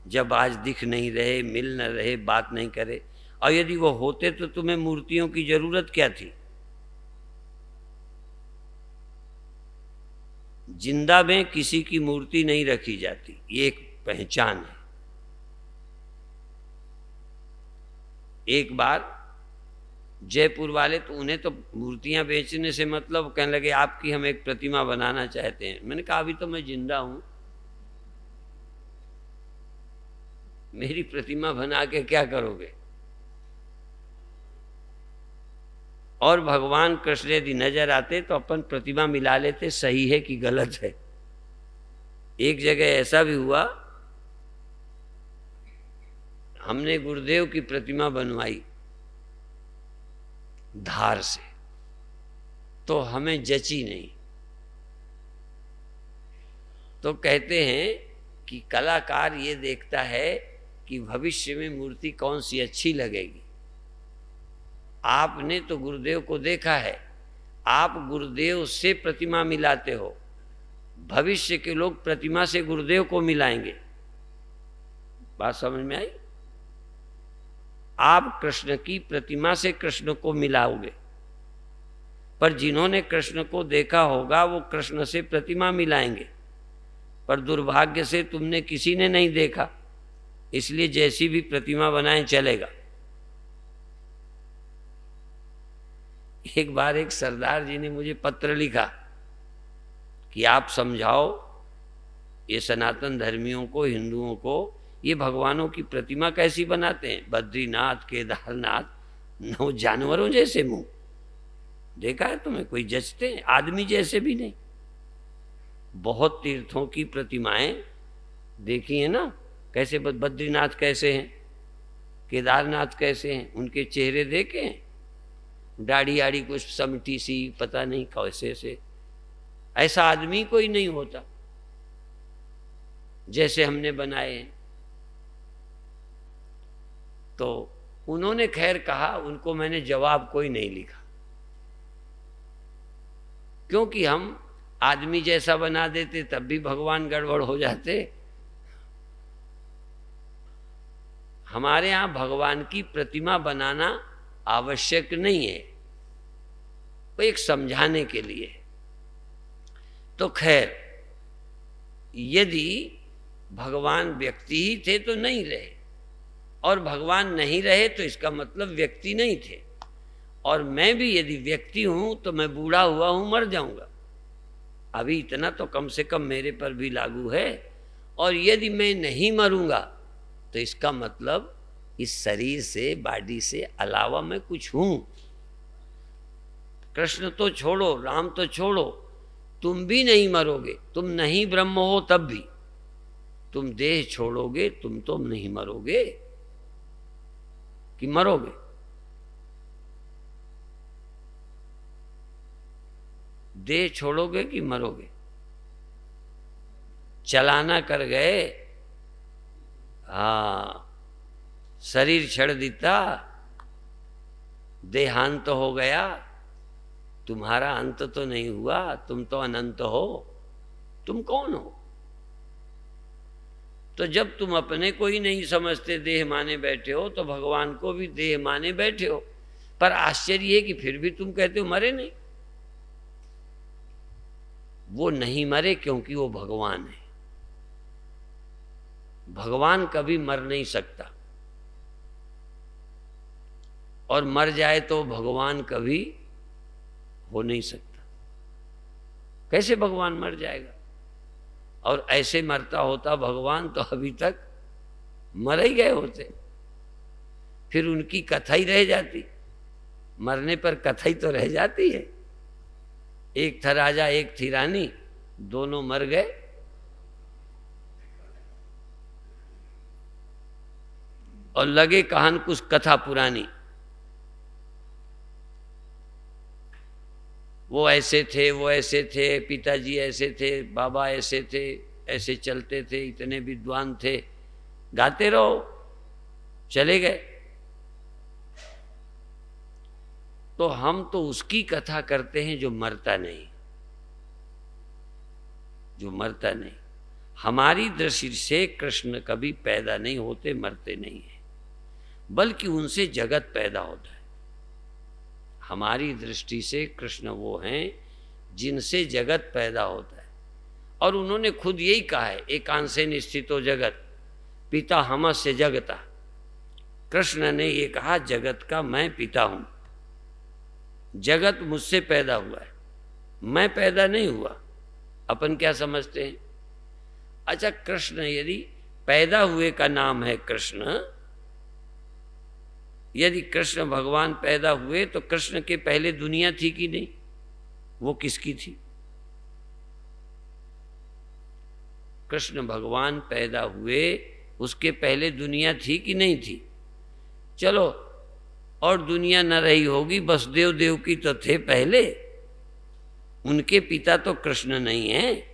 जब आज दिख नहीं रहे, मिल न रहे, बात नहीं करे, और यदि वो होते तो तुम्हें मूर्तियों की जरूरत क्या थी? जिंदा में किसी की मूर्ति नहीं रखी जाती, ये एक पहचान है। एक बार जयपुर वाले, तो उन्हें तो मूर्तियां बेचने से मतलब, कहने लगे आपकी हम एक प्रतिमा बनाना चाहते हैं। मैंने कहा अभी तो मैं जिंदा हूं, मेरी प्रतिमा बना के क्या करोगे? और भगवान कृष्ण यदि नजर आते तो अपन प्रतिमा मिला लेते, सही है कि गलत है। एक जगह ऐसा भी हुआ, हमने गुरुदेव की प्रतिमा बनवाई धार से, तो हमें जची नहीं। तो कहते हैं कि कलाकार ये देखता है कि भविष्य में मूर्ति कौन सी अच्छी लगेगी। आपने तो गुरुदेव को देखा है, आप गुरुदेव से प्रतिमा मिलाते हो, भविष्य के लोग प्रतिमा से गुरुदेव को मिलाएंगे। बात समझ में आई? आप कृष्ण की प्रतिमा से कृष्ण को मिलाओगे, पर जिन्होंने कृष्ण को देखा होगा वो कृष्ण से प्रतिमा मिलाएंगे। पर दुर्भाग्य से तुमने किसी ने नहीं देखा, इसलिए जैसी भी प्रतिमा बनाएं चलेगा। एक बार एक सरदार जी ने मुझे पत्र लिखा कि आप समझाओ ये सनातन धर्मियों को, हिंदुओं को, ये भगवानों की प्रतिमा कैसी बनाते हैं? बद्रीनाथ, केदारनाथ, नौ जानवरों जैसे मुंह देखा है तुम्हें? कोई जचते हैं? आदमी जैसे भी नहीं। बहुत तीर्थों की प्रतिमाएं देखी है ना, कैसे बद्रीनाथ कैसे हैं, केदारनाथ कैसे हैं, उनके चेहरे देखे हैं? दाढ़ी आड़ी कुछ समटी सी, पता नहीं कैसे से। ऐसा आदमी कोई नहीं होता जैसे हमने बनाए हैं। तो उन्होंने खैर कहा, उनको मैंने जवाब कोई नहीं लिखा, क्योंकि हम आदमी जैसा बना देते तब भी भगवान गड़बड़ हो जाते। हमारे यहाँ भगवान की प्रतिमा बनाना आवश्यक नहीं है, वो एक समझाने के लिए। तो खैर, यदि भगवान व्यक्ति ही थे तो नहीं रहे, और भगवान नहीं रहे तो इसका मतलब व्यक्ति नहीं थे। और मैं भी यदि व्यक्ति हूं तो मैं बूढ़ा हुआ हूं, मर जाऊंगा। अभी इतना तो कम से कम मेरे पर भी लागू है। और यदि मैं नहीं मरूंगा तो इसका मतलब इस शरीर से, बॉडी से अलावा मैं कुछ हूं। कृष्ण तो छोड़ो, राम तो छोड़ो, तुम भी नहीं मरोगे। तुम नहीं ब्रह्म हो तब भी तुम देह छोड़ोगे, तुम तो नहीं मरोगे कि मरोगे? देह छोड़ोगे कि मरोगे? चलाना कर गए, हाँ, शरीर छड़ देता, देहांत हो गया, तुम्हारा अंत तो नहीं हुआ, तुम तो अनंत हो। तुम कौन हो? तो जब तुम अपने को ही नहीं समझते, देह माने बैठे हो, तो भगवान को भी देह माने बैठे हो। पर आश्चर्य है कि फिर भी तुम कहते हो मरे नहीं। वो नहीं मरे क्योंकि वो भगवान है। भगवान कभी मर नहीं सकता, और मर जाए तो भगवान कभी हो नहीं सकता। कैसे भगवान मर जाएगा? और ऐसे मरता होता भगवान तो अभी तक मर ही गए होते, फिर उनकी कथा ही रह जाती। मरने पर कथा ही तो रह जाती है। एक था राजा, एक थी रानी, दोनों मर गए। और लगे कहान कुछ कथा पुरानी। वो ऐसे थे, वो ऐसे थे, पिताजी ऐसे थे, बाबा ऐसे थे, ऐसे चलते थे, इतने विद्वान थे। गाते रहो, चले गए। तो हम तो उसकी कथा करते हैं जो मरता नहीं, जो मरता नहीं। हमारी दृष्टि से कृष्ण कभी पैदा नहीं होते, मरते नहीं है, बल्कि उनसे जगत पैदा होता है। हमारी दृष्टि से कृष्ण वो हैं जिनसे जगत पैदा होता है। और उन्होंने खुद यही कहा है, एकांशेन स्थितो जगत पिता हमस्य जगता। कृष्ण ने ये कहा, जगत का मैं पिता हूं, जगत मुझसे पैदा हुआ है, मैं पैदा नहीं हुआ। अपन क्या समझते हैं? अच्छा, कृष्ण यदि पैदा हुए का नाम है कृष्ण, यदि कृष्ण भगवान पैदा हुए तो कृष्ण के पहले दुनिया थी कि नहीं? वो किसकी थी? कृष्ण भगवान पैदा हुए, उसके पहले दुनिया थी कि नहीं थी? चलो, और दुनिया न रही होगी, वसुदेव देव की तो थे पहले, उनके पिता तो कृष्ण नहीं है।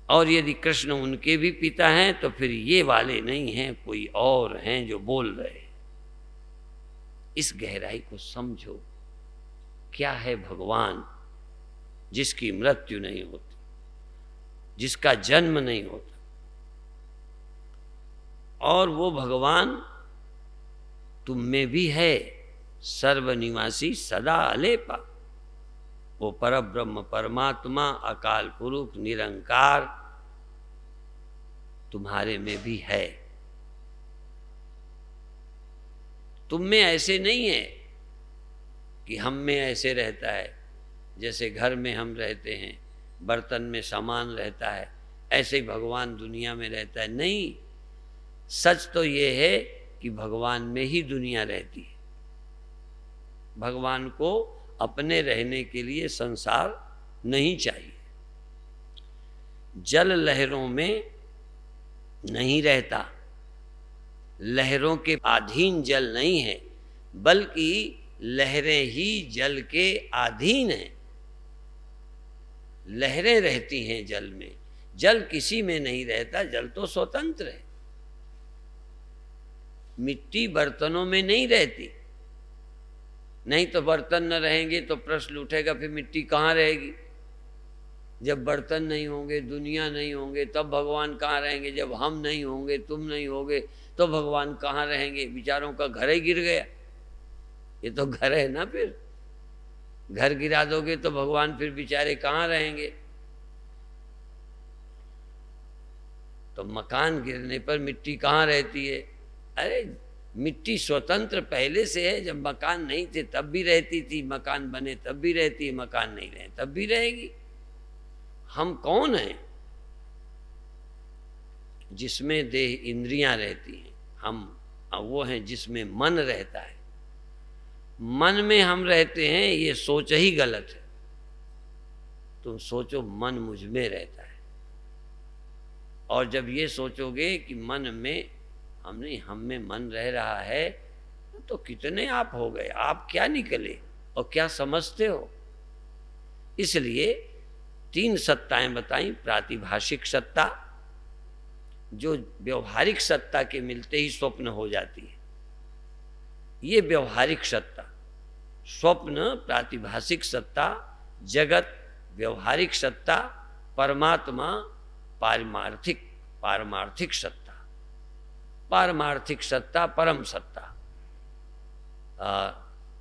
और यदि कृष्ण उनके भी पिता हैं तो फिर ये वाले नहीं हैं, कोई और हैं जो बोल रहे। इस गहराई को समझो। क्या है भगवान? जिसकी मृत्यु नहीं होती, जिसका जन्म नहीं होता, और वो भगवान तुम में भी है, सर्वनिवासी सदा अलेपा। वो परब्रह्म परमात्मा अकाल पुरुष निरंकार तुम्हारे में भी है। तुम में ऐसे नहीं है कि हम में ऐसे रहता है, जैसे घर में हम रहते हैं, बर्तन में सामान रहता है, ऐसे ही भगवान दुनिया में रहता है। नहीं, सच तो ये है कि भगवान में ही दुनिया रहती है। भगवान को अपने रहने के लिए संसार नहीं चाहिए। जल लहरों में नहीं रहता, लहरों के अधीन जल नहीं है, बल्कि लहरें ही जल के अधीन हैं। लहरें रहती हैं जल में, जल किसी में नहीं रहता, जल तो स्वतंत्र है। मिट्टी बर्तनों में नहीं रहती, नहीं तो बर्तन न रहेंगे तो प्रश्न उठेगा फिर मिट्टी कहाँ रहेगी। जब बर्तन नहीं होंगे, दुनिया नहीं होंगे, तब भगवान कहाँ रहेंगे। जब हम नहीं होंगे, तुम नहीं होगे, तो भगवान कहाँ रहेंगे। विचारों का घर ही गिर गया। ये तो घर है ना। फिर घर गिरा दोगे तो भगवान फिर बेचारे कहाँ रहेंगे। तो मकान गिरने पर मिट्टी कहाँ रहती है। अरे मिट्टी स्वतंत्र पहले से है। जब मकान नहीं थे तब भी रहती थी, मकान बने तब भी रहती है, मकान नहीं रहे तब भी रहेगी। हम कौन हैं? जिसमें देह इंद्रियां रहती हैं, हम वो हैं जिसमें मन रहता है। मन में हम रहते हैं, ये सोच ही गलत है। तुम सोचो मन मुझ में रहता है, और जब ये सोचोगे कि मन में हम नहीं, हम में मन रह रहा है, तो कितने आप हो गए। आप क्या निकले और क्या समझते हो। इसलिए 3 सत्ताएं बताई। प्रातिभाषिक सत्ता, जो व्यवहारिक सत्ता के मिलते ही स्वप्न हो जाती है, ये व्यवहारिक सत्ता। स्वप्न, प्रातिभाषिक सत्ता, जगत, व्यवहारिक सत्ता, परमात्मा, पारमार्थिक सत्ता। पारमार्थिक सत्ता, परम सत्ता।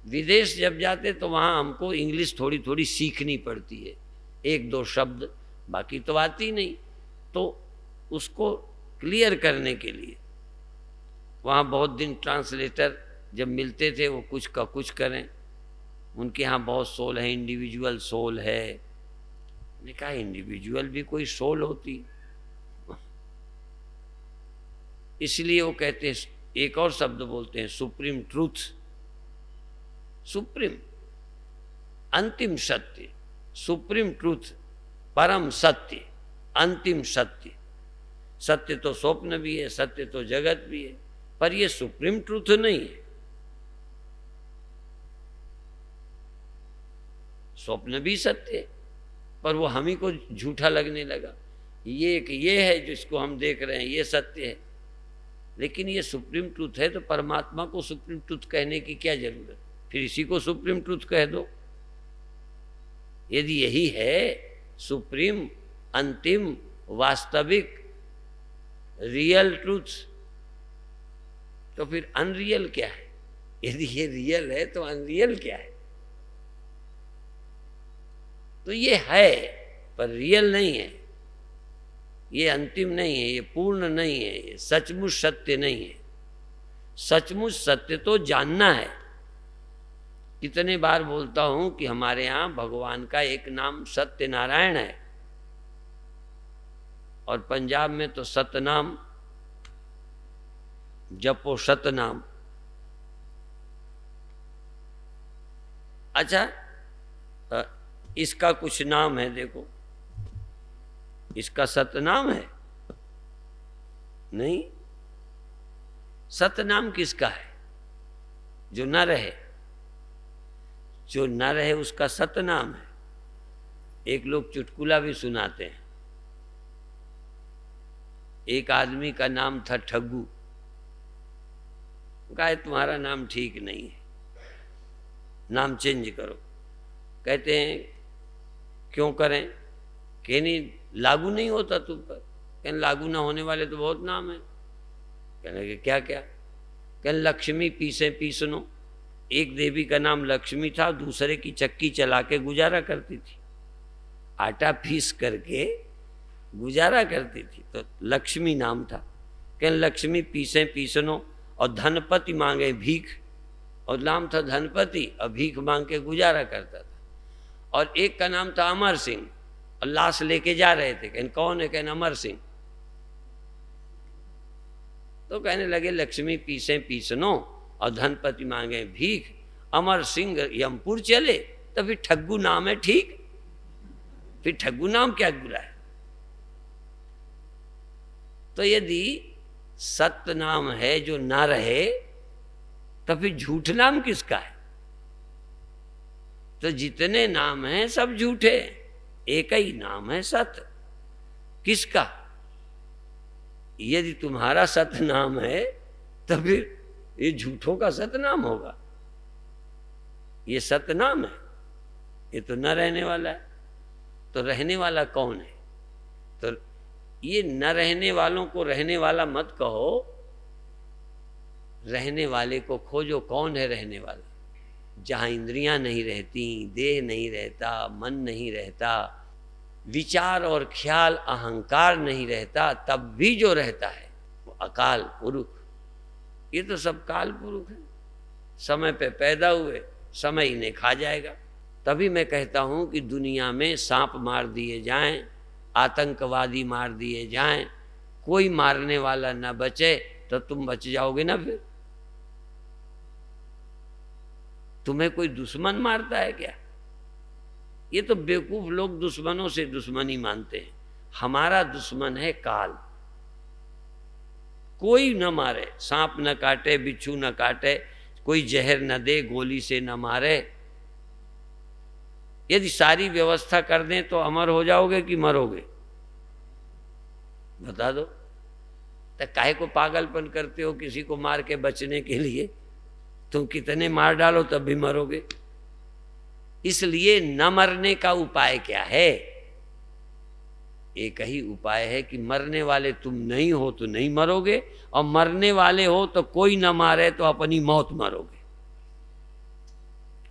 विदेश जब जाते तो वहाँ हमको इंग्लिश थोड़ी थोड़ी सीखनी पड़ती है, 1-2 शब्द, बाकी तो आती नहीं। तो उसको क्लियर करने के लिए वहाँ बहुत दिन ट्रांसलेटर जब मिलते थे, वो कुछ का कुछ करें। उनके यहाँ बहुत सोल है, इंडिविजुअल सोल है। मैंने कहा इंडिविजुअल भी कोई सोल होती। इसलिए वो कहते हैं, एक और शब्द बोलते हैं, सुप्रीम ट्रूथ। सुप्रीम, अंतिम सत्य, सुप्रीम ट्रूथ, परम सत्य, अंतिम सत्य। सत्य तो स्वप्न भी है, सत्य तो जगत भी है, पर ये सुप्रीम ट्रूथ नहीं है। स्वप्न भी सत्य है, पर वो हम ही को झूठा लगने लगा। ये है जिसको हम देख रहे हैं, ये सत्य है। लेकिन ये सुप्रीम ट्रूथ है, तो परमात्मा को सुप्रीम ट्रूथ कहने की क्या जरूरत। फिर इसी को सुप्रीम ट्रूथ कह दो। यदि यही है सुप्रीम, अंतिम, वास्तविक, रियल ट्रूथ, तो फिर अनरियल क्या है। यदि ये रियल है तो अनरियल क्या है। तो ये है पर रियल नहीं है, ये अंतिम नहीं है, ये पूर्ण नहीं है, ये सचमुच सत्य नहीं है। सचमुच सत्य तो जानना है। कितने बार बोलता हूं कि हमारे यहाँ भगवान का एक नाम सत्यनारायण है, और पंजाब में तो सतनाम, जपो सतनाम। अच्छा, इसका कुछ नाम है, देखो, इसका सतनाम है नहीं। सतनाम किसका है? जो न रहे, जो न रहे उसका सतनाम है। एक लोग चुटकुला भी सुनाते हैं। एक आदमी का नाम था ठग्गू। कहा तुम्हारा नाम ठीक नहीं है, नाम चेंज करो। कहते हैं क्यों करें? कि नहीं लागू नहीं होता तुम पर। कहने लागू ना होने वाले तो बहुत नाम है। कहने लगे क्या क्या? कहने लक्ष्मी पीसे पीसनो। एक देवी का नाम लक्ष्मी था, दूसरे की चक्की चला के गुजारा करती थी, आटा पीस करके गुजारा करती थी, तो लक्ष्मी नाम था। कहने लक्ष्मी पीसे पीसनो, और धनपति मांगे भीख, और नाम था धनपति, और भीख मांग के गुजारा करता था। और एक का नाम था अमर सिंह, और लाश लेके जा रहे थे। कहने कौन है? कहने अमर सिंह। तो कहने लगे लक्ष्मी पीसे पीसनो और धनपति मांगे भीख, अमर सिंह यमपुर चले, तो फिर ठग्गू नाम है ठीक। फिर ठग्गू नाम क्या बुरा है? तो यदि सत्य नाम है जो ना रहे, तो फिर झूठ नाम किसका है? तो जितने नाम हैं सब झूठे, एक ही नाम है सत्य। किसका? यदि तुम्हारा सत्य नाम है तो फिर ये झूठों का सत्य नाम होगा। ये सतनाम है, ये तो न रहने वाला है। तो रहने वाला कौन है? तो ये न रहने वालों को रहने वाला मत कहो, रहने वाले को खोजो। कौन है रहने वाला? जहाँ इंद्रियां नहीं रहती, देह नहीं रहता, मन नहीं रहता, विचार और ख्याल अहंकार नहीं रहता, तब भी जो रहता है वो अकाल पुरुष। ये तो सब काल पुरुष है, समय पे पैदा हुए, समय इन्हें खा जाएगा। तभी मैं कहता हूं कि दुनिया में सांप मार दिए जाएं, आतंकवादी मार दिए जाएं, कोई मारने वाला न बचे तो तुम बच जाओगे ना? फिर तुम्हें कोई दुश्मन मारता है क्या? ये तो बेवकूफ लोग दुश्मनों से दुश्मनी मानते हैं। हमारा दुश्मन है काल। कोई न मारे, सांप न काटे, बिच्छू न काटे, कोई जहर न दे, गोली से न मारे। यदि सारी व्यवस्था कर दें तो अमर हो जाओगे कि मरोगे? बता दो। तो काहे को पागलपन करते हो किसी को मार के बचने के लिए? तुम कितने मार डालो तब भी मरोगे। इसलिए न मरने का उपाय क्या है? एक ही उपाय है कि मरने वाले तुम नहीं हो तो नहीं मरोगे, और मरने वाले हो तो कोई न मारे तो अपनी मौत मरोगे।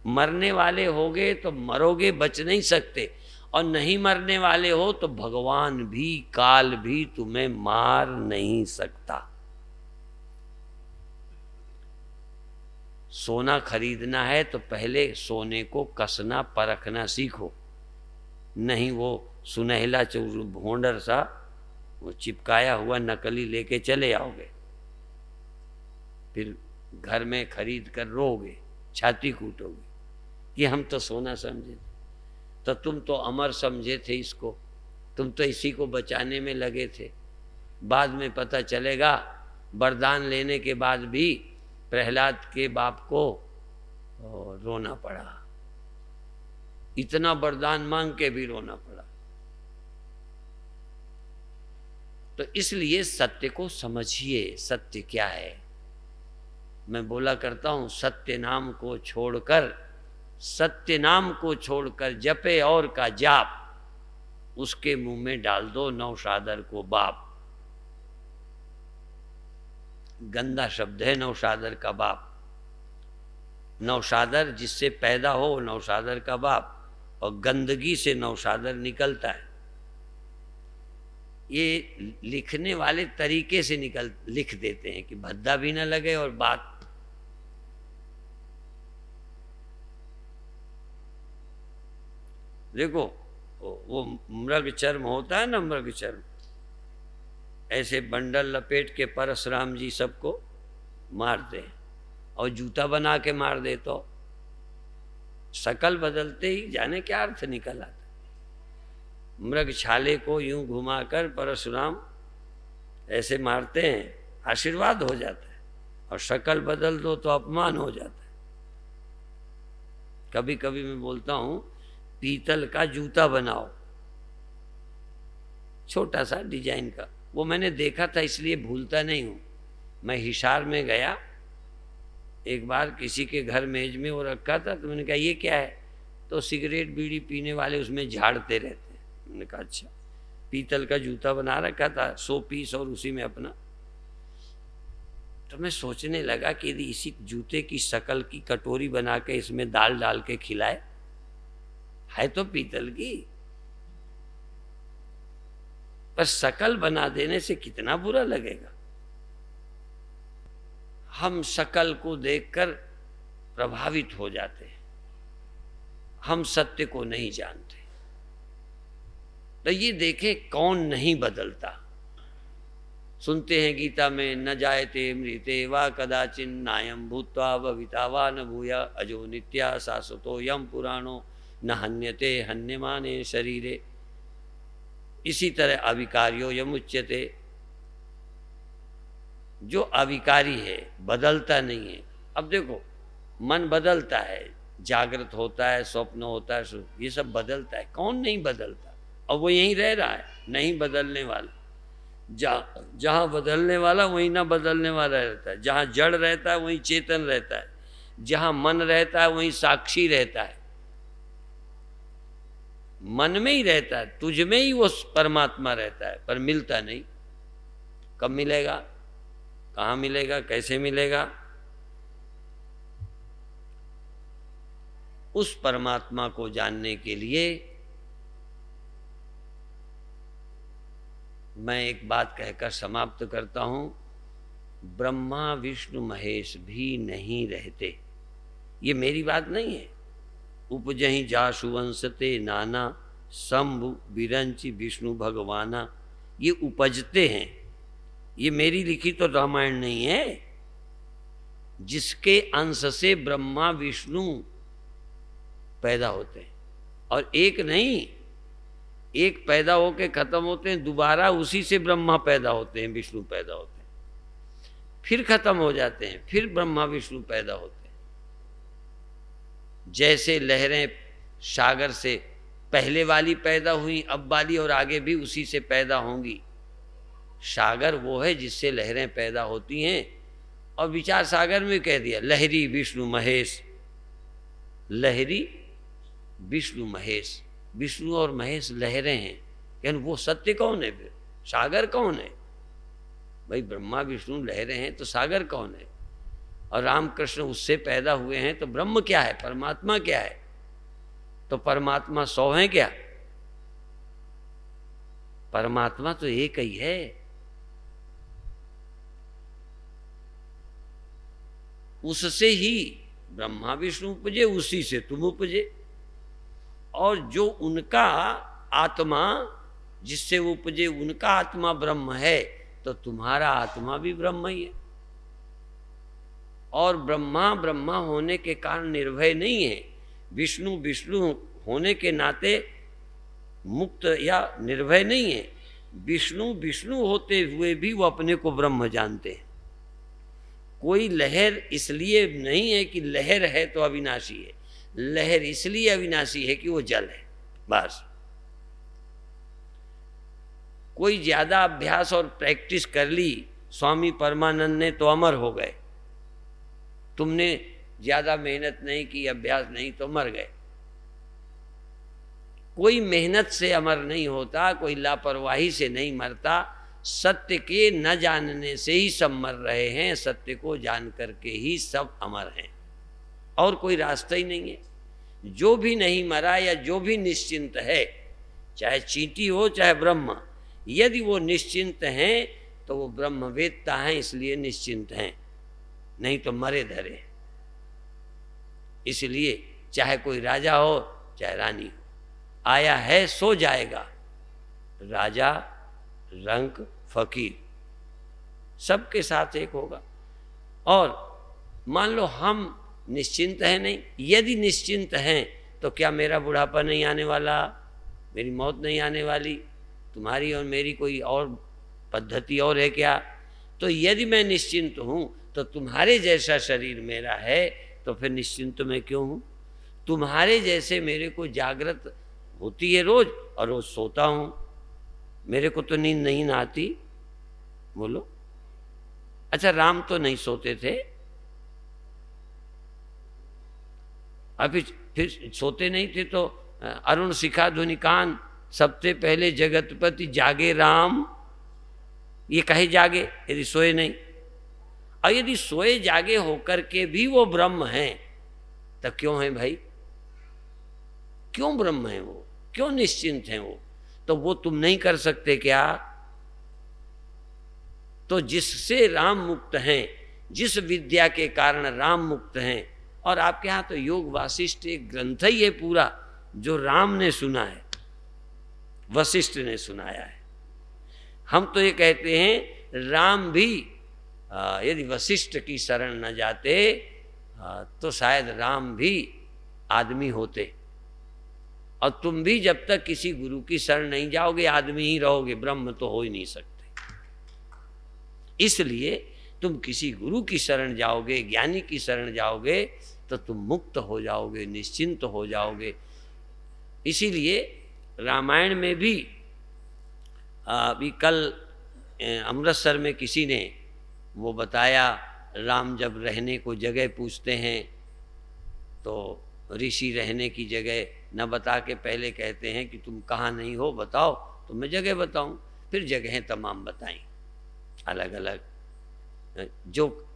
मरने वाले होगे तो मरोगे, बच नहीं सकते, और नहीं मरने वाले हो तो भगवान भी, काल भी तुम्हें मार नहीं सकता। सोना खरीदना है तो पहले सोने को कसना परखना सीखो, नहीं वो सुनहला भोंडर सा वो चिपकाया हुआ नकली लेके चले आओगे, फिर घर में खरीद कर रोगे, छाती कूटोगे कि हम तो सोना समझे थे। तो तुम तो अमर समझे थे इसको, तुम तो इसी को बचाने में लगे थे। बाद में पता चलेगा वरदान लेने के बाद भी प्रहलाद के बाप को रोना पड़ा, इतना वरदान मांग के भी रोना पड़ा। तो इसलिए सत्य को समझिए, सत्य क्या है। मैं बोला करता हूं, सत्य नाम को छोड़कर, सत्य नाम को छोड़कर जपे और का जाप, उसके मुंह में डाल दो नौशादर को बाप। गंदा शब्द है नौशादर का बाप। नौशादर जिससे पैदा हो नौशादर का बाप, और गंदगी से नौशादर निकलता है। ये लिखने वाले तरीके से लिख देते हैं कि भद्दा भी ना लगे और बात। देखो वो मृग चर्म होता है ना, मृग चर्म, ऐसे बंडल लपेट के परशुराम जी सबको मारते हैं, और जूता बना के मार दे तो शकल बदलते ही जाने क्या अर्थ निकल आता। मृग छाले को यूं घुमाकर परशुराम ऐसे मारते हैं, आशीर्वाद हो जाता है, और शकल बदल दो तो अपमान हो जाता है। कभी कभी मैं बोलता हूं पीतल का जूता बनाओ, छोटा सा डिजाइन का। वो मैंने देखा था इसलिए भूलता नहीं हूं। मैं हिसार में गया एक बार, किसी के घर मेज में वो रखा था, तो मैंने कहा ये क्या है? तो सिगरेट बीड़ी पीने वाले उसमें झाड़ते रहते हैं। मैंने कहा अच्छा। पीतल का जूता बना रखा था, 100 पीस, और उसी में अपना। तो मैं सोचने लगा कि यदि इसी जूते की शकल की कटोरी बना के इसमें दाल डाल के खिलाए, है तो पीतल की, पर शकल बना देने से कितना बुरा लगेगा। हम शकल को देखकर प्रभावित हो जाते हैं, हम सत्य को नहीं जानते। तो ये देखें कौन नहीं बदलता। सुनते हैं गीता में, न जायते मृते वा कदाचिन नायम भूत्वा भविता वा न भूया अजो नित्या शाश्वतो यम पुराणो न हन्यते हन्यमाने शरीरे। इसी तरह अविकार्यो यमुच्यते, जो अविकारी है, बदलता नहीं है। अब देखो मन बदलता है, जागृत होता है, स्वप्न होता है, ये सब बदलता है, कौन नहीं बदलता? और वो यहीं रह रहा है, नहीं बदलने वाला। जहाँ बदलने वाला वहीं ना बदलने वाला रहता है, जहाँ जड़ रहता है वहीं चेतन रहता है, जहां मन रहता है वहीं साक्षी रहता है, मन में ही रहता है, तुझ में ही वो परमात्मा रहता है, पर मिलता नहीं। कब मिलेगा, कहाँ मिलेगा, कैसे मिलेगा? उस परमात्मा को जानने के लिए मैं एक बात कहकर समाप्त करता हूं। ब्रह्मा विष्णु महेश भी नहीं रहते, ये मेरी बात नहीं है। उपजहि जासुवंशते नाना शंभु बिरंचि विष्णु भगवाना, ये उपजते हैं, ये मेरी लिखी तो रामायण नहीं है। जिसके अंश से ब्रह्मा विष्णु पैदा होते हैं, और एक नहीं, एक पैदा होके खत्म होते हैं, दोबारा उसी से ब्रह्मा पैदा होते हैं, विष्णु पैदा होते हैं, फिर खत्म हो जाते हैं, फिर ब्रह्मा विष्णु पैदा होते हैं। जैसे लहरें सागर से पहले वाली पैदा हुई, अब वाली और आगे भी उसी से पैदा होंगी। सागर वो है जिससे लहरें पैदा होती हैं, और विचार सागर में कह दिया लहरी विष्णु महेश, लहरी विष्णु महेश, विष्णु और महेश लहरें हैं। यानी वो सत्य कौन है, फिर सागर कौन है? भाई ब्रह्मा विष्णु लहरें हैं तो सागर कौन है? और रामकृष्ण उससे पैदा हुए हैं, तो ब्रह्म क्या है, परमात्मा क्या है? तो परमात्मा 100 है क्या? परमात्मा तो एक ही है। उससे ही ब्रह्मा विष्णु उपजे, उसी से तुम उपजे, और जो उनका आत्मा जिससे वो उपजे उनका आत्मा ब्रह्म है, तो तुम्हारा आत्मा भी ब्रह्म ही है। और ब्रह्मा ब्रह्मा होने के कारण निर्भय नहीं है, विष्णु विष्णु होने के नाते मुक्त या निर्भय नहीं है। विष्णु विष्णु होते हुए भी वो अपने को ब्रह्म जानते हैं। कोई लहर इसलिए नहीं है कि लहर है तो अविनाशी है, लहर इसलिए अविनाशी है कि वो जल है, बस। कोई ज्यादा अभ्यास और प्रैक्टिस कर ली, स्वामी परमानंद ने तो अमर हो गए। तुमने ज्यादा मेहनत नहीं की, अभ्यास नहीं, तो मर गए। कोई मेहनत से अमर नहीं होता, कोई लापरवाही से नहीं मरता। सत्य के न जानने से ही सब मर रहे हैं, सत्य को जान करके ही सब अमर हैं, और कोई रास्ता ही नहीं है। जो भी नहीं मरा या जो भी निश्चिंत है, चाहे चींटी हो चाहे ब्रह्म, यदि वो निश्चिंत हैं तो वो ब्रह्मवेत्ता हैं, इसलिए निश्चिंत हैं, नहीं तो मरे धरे। इसलिए चाहे कोई राजा हो चाहे रानी हो, आया है सो जाएगा। राजा रंक फकीर सबके साथ एक होगा। और मान लो हम निश्चिंत हैं नहीं, यदि निश्चिंत हैं तो क्या मेरा बुढ़ापा नहीं आने वाला, मेरी मौत नहीं आने वाली? तुम्हारी और मेरी कोई और पद्धति और है क्या? तो यदि मैं निश्चिंत हूँ तो तुम्हारे जैसा शरीर मेरा है, तो फिर निश्चिंत मैं क्यों हूँ? तुम्हारे जैसे मेरे को जागृत होती है रोज, और रोज सोता हूँ, मेरे को तो नींद नहीं आती। बोलो, अच्छा राम तो नहीं सोते थे, अभी फिर सोते नहीं थे तो अरुण शिखा ध्वनिकान, सबसे पहले जगतपति जागे राम, ये कहे जागे यदि सोए नहीं? और यदि सोए जागे होकर के भी वो ब्रह्म हैं, तब क्यों है भाई? क्यों ब्रह्म है वो, क्यों निश्चिंत हैं वो? तो वो तुम नहीं कर सकते क्या? तो जिससे राम मुक्त हैं, जिस विद्या के कारण राम मुक्त हैं, और आपके यहाँ तो योग वासिष्ठ एक ग्रंथ ही है पूरा, जो राम ने सुना है, वशिष्ठ ने सुनाया है। हम तो ये कहते हैं राम भी यदि वशिष्ठ की शरण न जाते तो शायद राम भी आदमी होते, और तुम भी जब तक किसी गुरु की शरण नहीं जाओगे आदमी ही रहोगे, ब्रह्म तो हो ही नहीं सकते। इसलिए तुम किसी गुरु की शरण जाओगे, ज्ञानी की शरण जाओगे, तो तुम मुक्त हो जाओगे, निश्चिंत हो जाओगे। इसीलिए रामायण में भी अभी कल अमृतसर में किसी ने वो बताया, राम जब रहने को जगह पूछते हैं तो ऋषि रहने की जगह न बता के पहले कहते हैं कि तुम कहाँ नहीं हो बताओ, तो मैं जगह बताऊं। फिर जगहें तमाम बताई अलग अलग, जो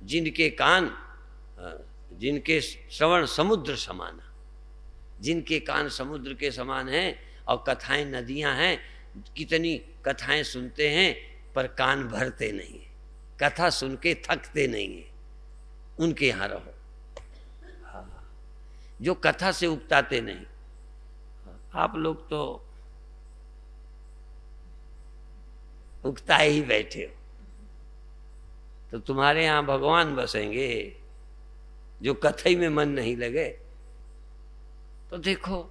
जिनके कान, जिनके श्रवण समुद्र समाना, जिनके कान समुद्र के समान हैं और कथाएं नदियां हैं, कितनी कथाएं सुनते हैं पर कान भरते नहीं है, कथा सुन के थकते नहीं है, उनके यहाँ रहो। हाँ, जो कथा से उकताते नहीं। आप लोग तो उकताए ही बैठे हो, तो तुम्हारे यहाँ भगवान बसेंगे जो कथई में मन नहीं लगे। तो देखो,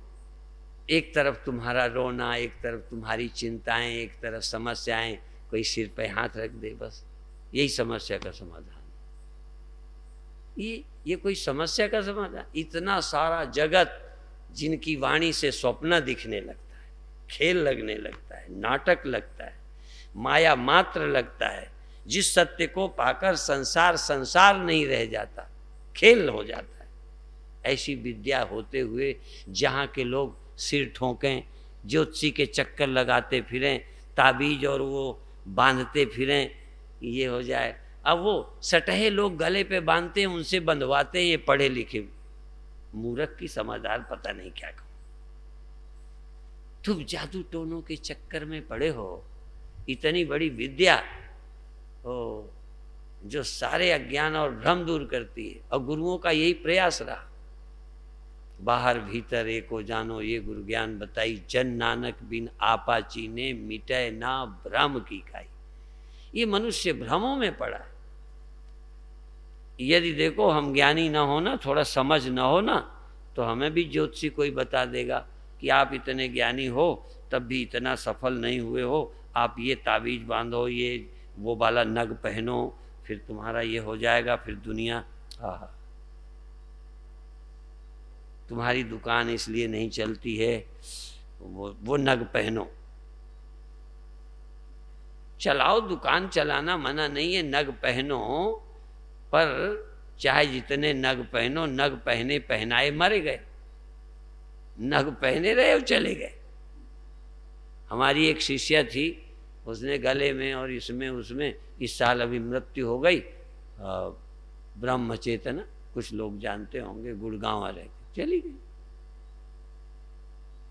एक तरफ तुम्हारा रोना, एक तरफ तुम्हारी चिंताएं, एक तरफ समस्याएं, कोई सिर पे हाथ रख दे, बस यही समस्या का समाधान। ये कोई समस्या का समाधान? इतना सारा जगत जिनकी वाणी से स्वप्न दिखने लगता है, खेल लगने लगता है, नाटक लगता है, माया मात्र लगता है, जिस सत्य को पाकर संसार संसार नहीं रह जाता, खेल हो जाता है। ऐसी विद्या होते हुए जहाँ के लोग सिर ठोकें, ज्योतिषी के चक्कर लगाते फिरें, ताबीज और वो बांधते फिरें, ये हो जाए। अब वो सटहे लोग गले पे बांधते हैं, उनसे बंधवाते हैं ये पढ़े लिखे मूर्ख की समझदार, पता नहीं क्या कहूँ। तुम जादू टोनों के चक्कर में पड़े हो, इतनी बड़ी विद्या हो जो सारे अज्ञान और भ्रम दूर करती है, और गुरुओं का यही प्रयास रहा। बाहर भीतर एको जानो ये गुरु ज्ञान बताई, जन नानक बिन आपा चीने मिटे ना भ्रम की खाई। ये मनुष्य भ्रमों में पड़ा है। यदि देखो हम ज्ञानी ना हो ना, थोड़ा समझ ना हो ना, तो हमें भी ज्योतिषी कोई बता देगा कि आप इतने ज्ञानी हो तब भी इतना सफल नहीं हुए हो, आप ये ताबीज बांधो, ये वो वाला नग पहनो, फिर तुम्हारा ये हो जाएगा, फिर दुनिया। हाँ, तुम्हारी दुकान इसलिए नहीं चलती है, वो नग पहनो। चलाओ, दुकान चलाना मना नहीं है, नग पहनो, पर चाहे जितने नग पहनो, नग पहने पहनाए मरे गए, नग पहने रहे और चले गए। हमारी एक शिष्या थी, उसने गले में और इसमें उसमें, इस साल अभी मृत्यु हो गई, ब्रह्म चेतना, कुछ लोग जानते होंगे, गुड़गांव रह के चली गई।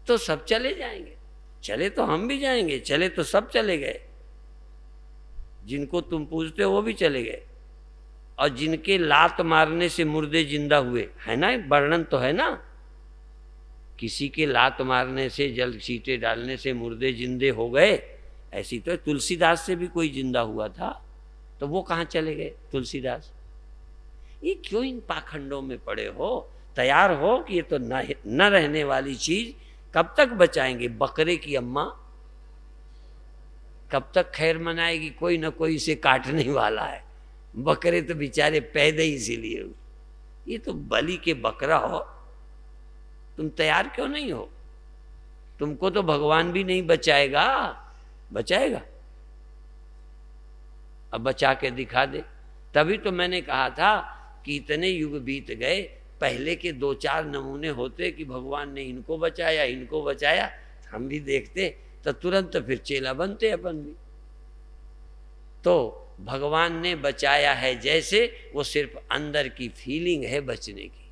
तो सब चले जाएंगे, चले तो हम भी जाएंगे, चले तो सब चले गए। जिनको तुम पूछते हो वो भी चले गए, और जिनके लात मारने से मुर्दे जिंदा हुए, है ना, वर्णन तो है ना, किसी के लात मारने से, जल सीटे डालने से मुर्दे जिंदे हो गए। ऐसी तो तुलसीदास से भी कोई जिंदा हुआ था, तो वो कहाँ चले गए तुलसीदास? ये क्यों इन पाखंडों में पड़े हो? तैयार हो कि ये तो न रहने वाली चीज कब तक बचाएंगे? बकरे की अम्मा कब तक खैर मनाएगी? कोई ना कोई इसे काटने वाला है। बकरे तो बेचारे पैदा ही इसीलिए हुए। ये तो बलि के बकरा हो, तुम तैयार क्यों नहीं हो? तुमको तो भगवान भी नहीं बचाएगा, बचाएगा? अब बचा के दिखा दे। तभी तो मैंने कहा था कि इतने युग बीत गए, पहले के 2-4 नमूने होते कि भगवान ने इनको बचाया, इनको बचाया, हम भी देखते तो तुरंत फिर चेला बनते अपन भी। तो भगवान ने बचाया है जैसे, वो सिर्फ अंदर की फीलिंग है बचने की।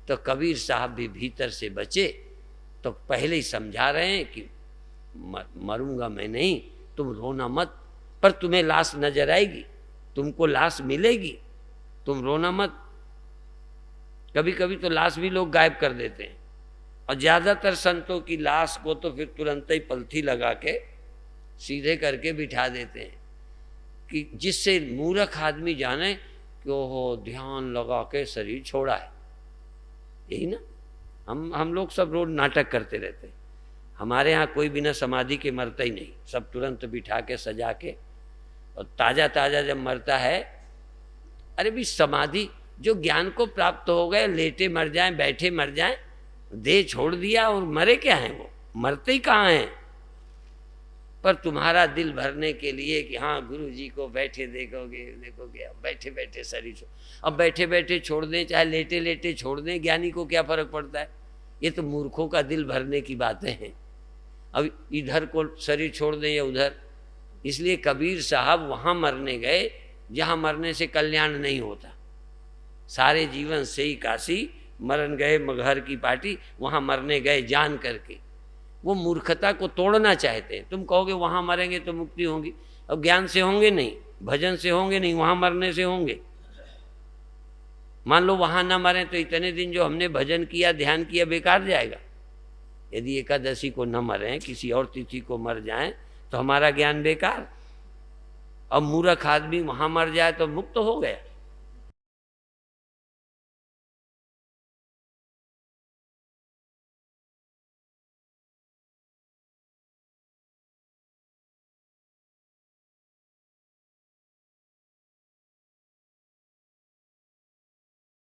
तो कबीर साहब भी भीतर से बचे, तो पहले ही समझा रहे हैं कि मरूंगा मैं नहीं, तुम रोना मत, पर तुम्हें लाश नजर आएगी, तुमको लाश मिलेगी, तुम रोना मत। कभी कभी तो लाश भी लोग गायब कर देते हैं, और ज्यादातर संतों की लाश को तो फिर तुरंत ही पलथी लगा के सीधे करके बिठा देते हैं, कि जिससे मूर्ख आदमी जाने कि ओहो ध्यान लगा के शरीर छोड़ा है। यही ना, हम लोग सब रोज नाटक करते रहते हैं। हमारे यहाँ कोई बिना समाधि के मरता ही नहीं, सब तुरंत बिठा के सजा के, और ताजा ताजा जब मरता है, अरे भी समाधि, जो ज्ञान को प्राप्त हो गए, लेटे मर जाएं, बैठे मर जाएं, देह छोड़ दिया और मरे क्या हैं? वो मरते ही कहाँ हैं? पर तुम्हारा दिल भरने के लिए कि हाँ गुरु जी को बैठे देखोगे देखोगे, अब बैठे बैठे शरीर अब बैठे बैठे छोड़ दें, चाहे लेटे लेटे छोड़ दें, ज्ञानी को क्या फर्क पड़ता है? ये तो मूर्खों का दिल भरने की बातें हैं। अब इधर को शरीर छोड़ दें या उधर। इसलिए कबीर साहब वहाँ मरने गए जहाँ मरने से कल्याण नहीं होता। सारे जीवन से ही काशी, मरन गए मगहर की पार्टी, वहाँ मरने गए जान करके। वो मूर्खता को तोड़ना चाहते हैं। तुम कहोगे वहाँ मरेंगे तो मुक्ति होगी, अब ज्ञान से होंगे नहीं, भजन से होंगे नहीं, वहाँ मरने से होंगे। मान लो वहाँ ना मरें तो इतने दिन जो हमने भजन किया ध्यान किया बेकार जाएगा। यदि एकादशी को न मरें, किसी और तिथि को मर जाएं तो हमारा ज्ञान बेकार। अब मूर्ख आदमी वहाँ मर जाए तो मुक्त हो गया।